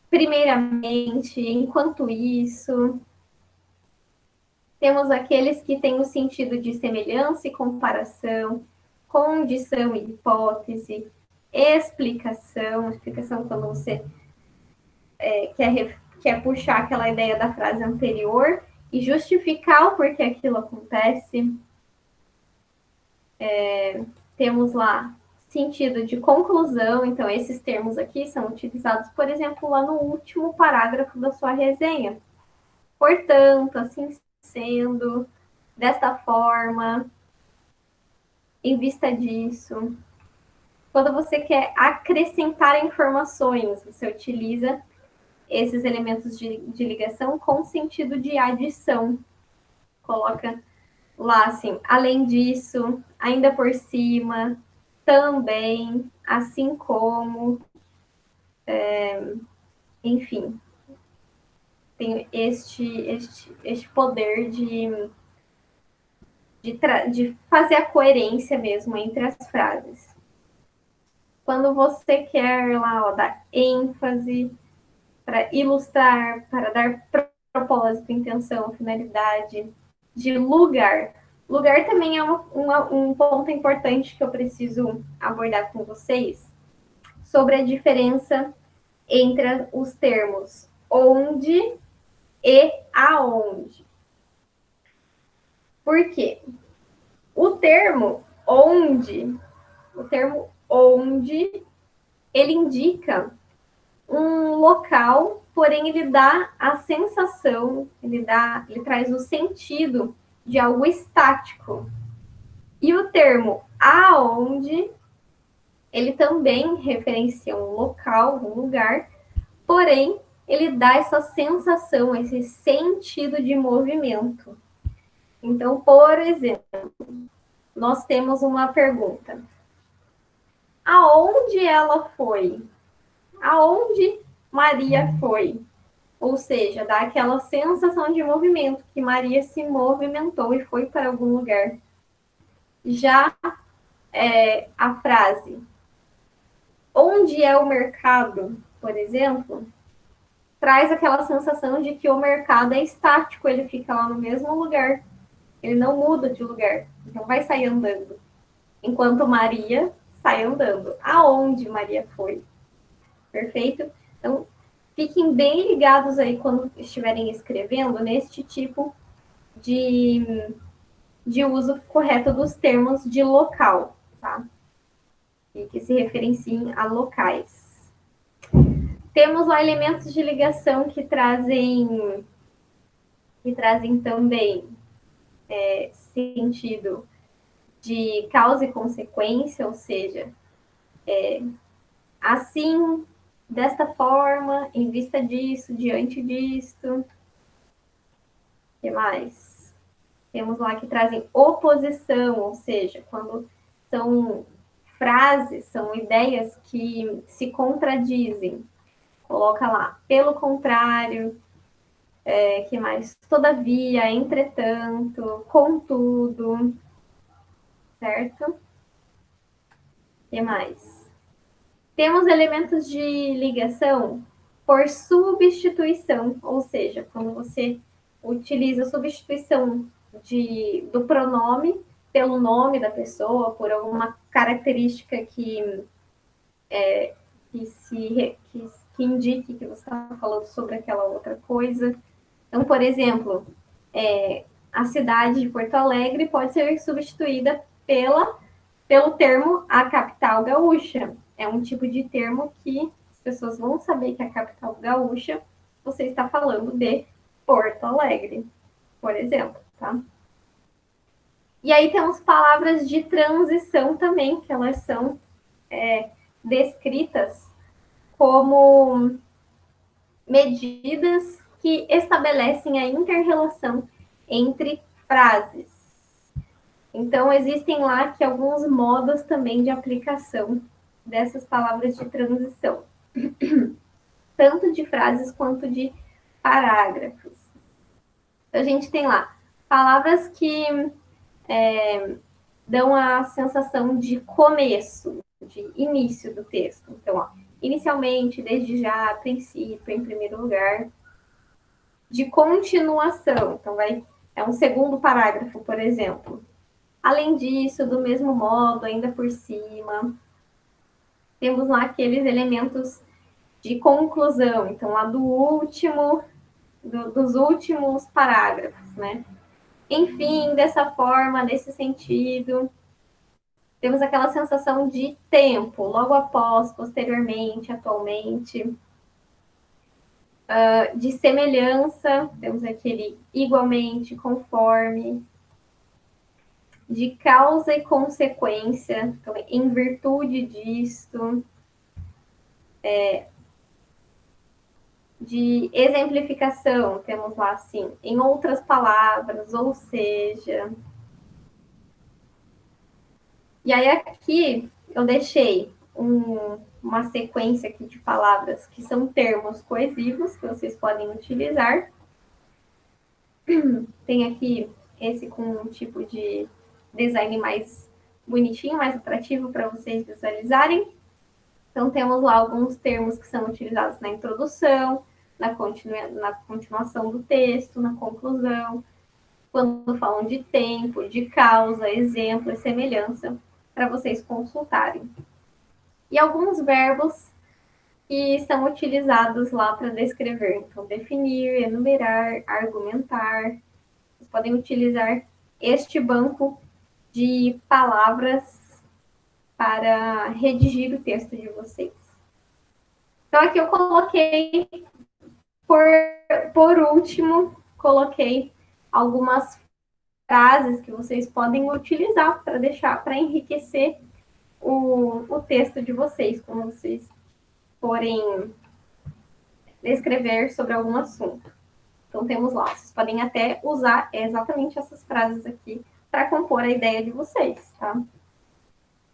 primeiramente, enquanto isso. Temos aqueles que têm o sentido de semelhança e comparação, condição e hipótese, explicação quando você quer puxar aquela ideia da frase anterior e justificar o porquê aquilo acontece. Temos lá sentido de conclusão, então esses termos aqui são utilizados, por exemplo, lá no último parágrafo da sua resenha. Portanto, assim sendo, desta forma, em vista disso. Quando você quer acrescentar informações, você utiliza esses elementos de ligação com sentido de adição. Coloca lá, assim, além disso, ainda por cima, também, assim como, enfim, tem este poder de fazer a coerência mesmo entre as frases. Quando você quer lá, dar ênfase, para ilustrar, para dar propósito, intenção, finalidade, de lugar. Lugar também é um ponto importante que eu preciso abordar com vocês, sobre a diferença entre os termos onde e aonde. Por quê? O termo onde, ele indica um local, porém ele dá a sensação, ele traz o sentido de algo estático. E o termo aonde, ele também referencia um local, um lugar, porém ele dá essa sensação, esse sentido de movimento. Então, por exemplo, nós temos uma pergunta: aonde ela foi? Aonde Maria foi? Ou seja, dá aquela sensação de movimento, que Maria se movimentou e foi para algum lugar. Já a frase onde é o mercado, por exemplo, traz aquela sensação de que o mercado é estático, ele fica lá no mesmo lugar, ele não muda de lugar, não vai sair andando. Enquanto Maria sai andando. Aonde Maria foi? Perfeito? Então, fiquem bem ligados aí quando estiverem escrevendo neste tipo de uso correto dos termos de local, tá? E que se referenciem a locais. Temos lá elementos de ligação que trazem também sentido de causa e consequência, ou seja, assim, desta forma, em vista disso, diante disto. O que mais? Temos lá que trazem oposição, ou seja, quando são frases, são ideias que se contradizem. Coloca lá, pelo contrário, que mais? Todavia, entretanto, contudo, certo? que mais? Temos elementos de ligação por substituição, ou seja, quando você utiliza a substituição do pronome pelo nome da pessoa, por alguma característica que indique que você está falando sobre aquela outra coisa. Então, por exemplo, a cidade de Porto Alegre pode ser substituída pelo termo a capital gaúcha. É um tipo de termo que as pessoas vão saber que a capital gaúcha você está falando de Porto Alegre, por exemplo, tá? E aí temos palavras de transição também, que elas são descritas como medidas que estabelecem a inter-relação entre frases. Então, existem lá aqui alguns modos também de aplicação dessas palavras de transição, tanto de frases quanto de parágrafos. A gente tem lá palavras que dão a sensação de começo, de início do texto. Então, ó, inicialmente, desde já, a princípio, em primeiro lugar. De continuação, então é um segundo parágrafo, por exemplo. Além disso, do mesmo modo, ainda por cima, temos lá aqueles elementos de conclusão, então lá dos últimos parágrafos, né? Enfim, dessa forma, nesse sentido, temos aquela sensação de tempo, logo após, posteriormente, atualmente. De semelhança, temos aquele igualmente, conforme. De causa e consequência, então, em virtude disto. De exemplificação, temos lá assim, em outras palavras, ou seja. E aí aqui eu deixei uma sequência aqui de palavras que são termos coesivos que vocês podem utilizar. Tem aqui esse com um tipo de design mais bonitinho, mais atrativo para vocês visualizarem. Então, temos lá alguns termos que são utilizados na introdução, na continuação do texto, na conclusão, quando falam de tempo, de causa, exemplo e semelhança, para vocês consultarem. E alguns verbos que são utilizados lá para descrever. Então, definir, enumerar, argumentar. Vocês podem utilizar este banco de palavras para redigir o texto de vocês. Então, aqui eu coloquei, por último, coloquei algumas frases que vocês podem utilizar para enriquecer o texto de vocês, quando vocês forem escrever sobre algum assunto. Então, temos lá, vocês podem até usar exatamente essas frases aqui para compor a ideia de vocês, tá?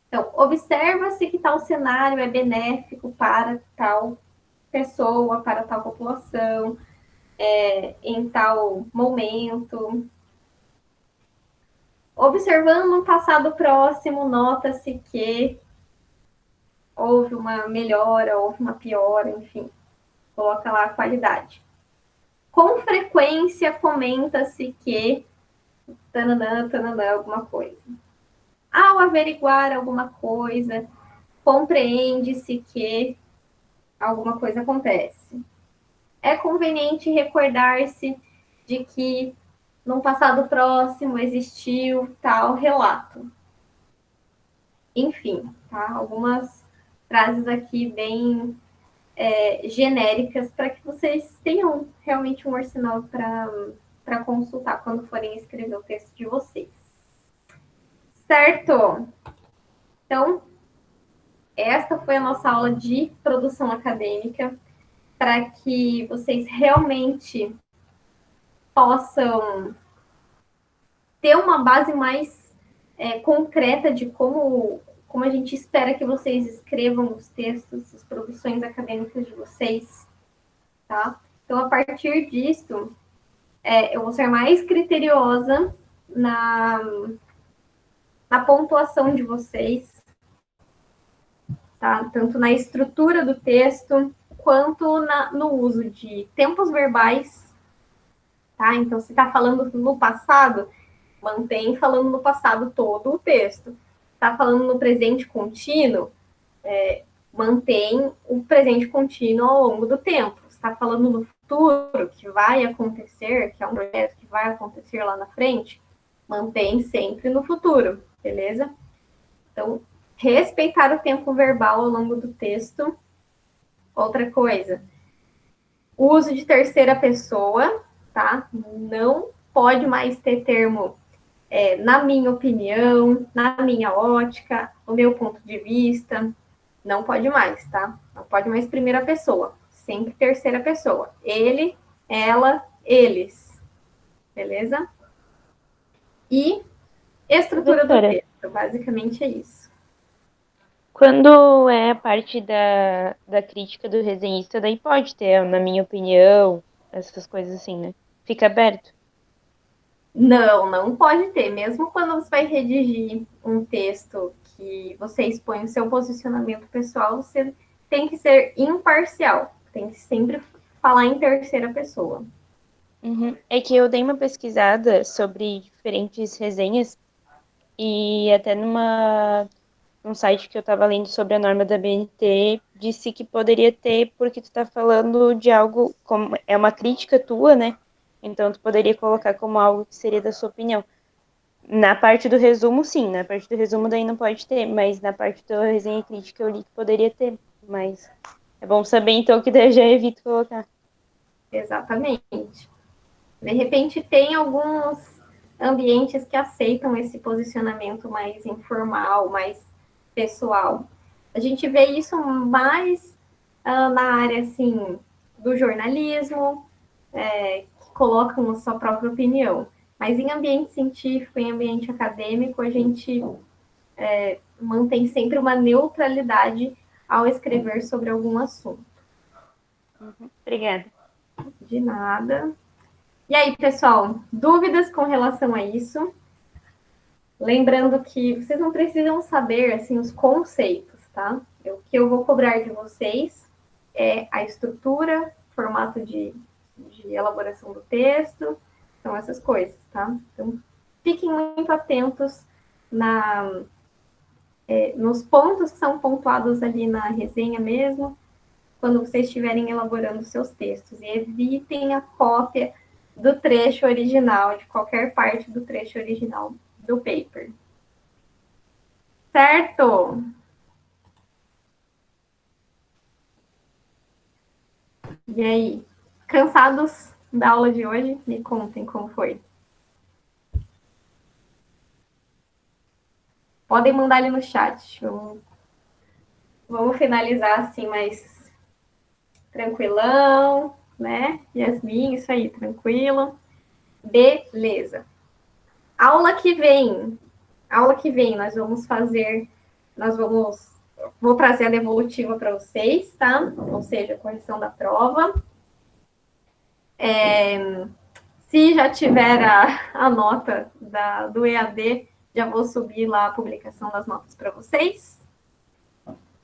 Então, observa-se que tal cenário é benéfico para tal pessoa, para tal população, em tal momento. Observando um passado próximo, nota-se que houve uma melhora, houve uma piora, enfim, coloca lá a qualidade. Com frequência, comenta-se que tananã, tananã, alguma coisa. Ao averiguar alguma coisa, compreende-se que alguma coisa acontece. É conveniente recordar-se de que num passado próximo existiu tal relato. Enfim, tá? Algumas frases aqui bem genéricas para que vocês tenham realmente um arsenal para consultar quando forem escrever o texto de vocês. Certo? Então, esta foi a nossa aula de produção acadêmica para que vocês realmente possam ter uma base mais concreta de como a gente espera que vocês escrevam os textos, as produções acadêmicas de vocês, tá? Então, a partir disso, eu vou ser mais criteriosa na pontuação de vocês, tá? Tanto na estrutura do texto, quanto no uso de tempos verbais, tá? Então, se está falando no passado, mantém falando no passado todo o texto. Está falando no presente contínuo, mantém o presente contínuo ao longo do tempo. Está falando no futuro, que vai acontecer, que é um projeto que vai acontecer lá na frente, mantém sempre no futuro, beleza? Então, respeitar o tempo verbal ao longo do texto. Outra coisa, uso de terceira pessoa, tá? Não pode mais ter termo na minha opinião, na minha ótica, no meu ponto de vista. Não pode mais, tá? Não pode mais primeira pessoa. Sempre terceira pessoa. Ele, ela, eles. Beleza? E estrutura do Professora, texto. Basicamente é isso. quando é a parte da crítica do resenhista, daí pode ter, na minha opinião, essas coisas assim, né? Fica aberto. Não, não pode ter. Mesmo quando você vai redigir um texto que você expõe o seu posicionamento pessoal, você tem que ser imparcial. Tem que sempre falar em terceira pessoa. Uhum. É que eu dei uma pesquisada sobre diferentes resenhas e até num site que eu tava lendo sobre a norma da BNT, disse que poderia ter porque tu tá falando de algo como é uma crítica tua, né? Então tu poderia colocar como algo que seria da sua opinião. Na parte do resumo, sim, na parte do resumo daí não pode ter, mas na parte da resenha crítica eu li que poderia ter, mas é bom saber então que daí eu já evito colocar. Exatamente. De repente, tem alguns ambientes que aceitam esse posicionamento mais informal, mais pessoal. A gente vê isso mais na área assim do jornalismo, que colocam a sua própria opinião. Mas em ambiente científico, em ambiente acadêmico, a gente mantém sempre uma neutralidade ao escrever sobre algum assunto. Uhum. Obrigada. De nada. E aí, pessoal, dúvidas com relação a isso? Lembrando que vocês não precisam saber assim os conceitos, tá? O que eu vou cobrar de vocês é a estrutura, formato de elaboração do texto, são essas coisas, tá? Então, fiquem muito atentos nos pontos que são pontuados ali na resenha mesmo, quando vocês estiverem elaborando seus textos. E evitem a cópia do trecho original, de qualquer parte do trecho original do paper. Certo? E aí, cansados da aula de hoje? Me contem como foi. Podem mandar ali no chat. Vamos finalizar assim mais tranquilão, né? Yasmin, isso aí, tranquilo. Beleza. Aula que vem, vou trazer a devolutiva para vocês, tá? Ou seja, a correção da prova. Se já tiver a nota do EAD, já vou subir lá a publicação das notas para vocês.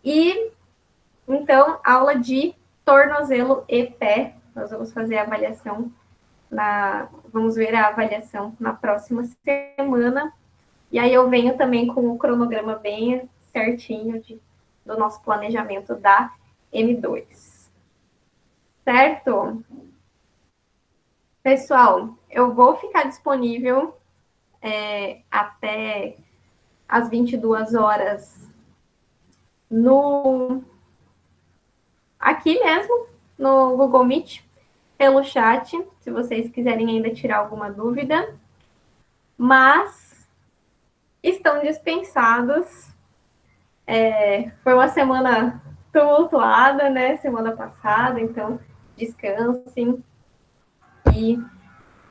E, então, aula de tornozelo e pé. Nós vamos fazer a avaliação, vamos ver a avaliação na próxima semana. E aí eu venho também com o cronograma bem certinho do nosso planejamento da M2. Certo? Pessoal, eu vou ficar disponível até às 22 horas aqui mesmo, no Google Meet, pelo chat, se vocês quiserem ainda tirar alguma dúvida. Mas estão dispensados. Foi uma semana tumultuada, né? Semana passada, então descansem. E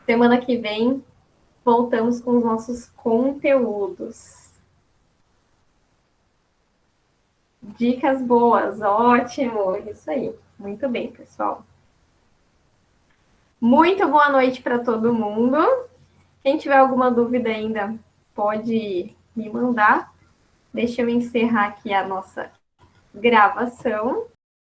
semana que vem voltamos com os nossos conteúdos. Dicas boas, ótimo, isso aí. Muito bem, pessoal. Muito boa noite para todo mundo. Quem tiver alguma dúvida ainda, pode me mandar. Deixa eu encerrar aqui a nossa gravação.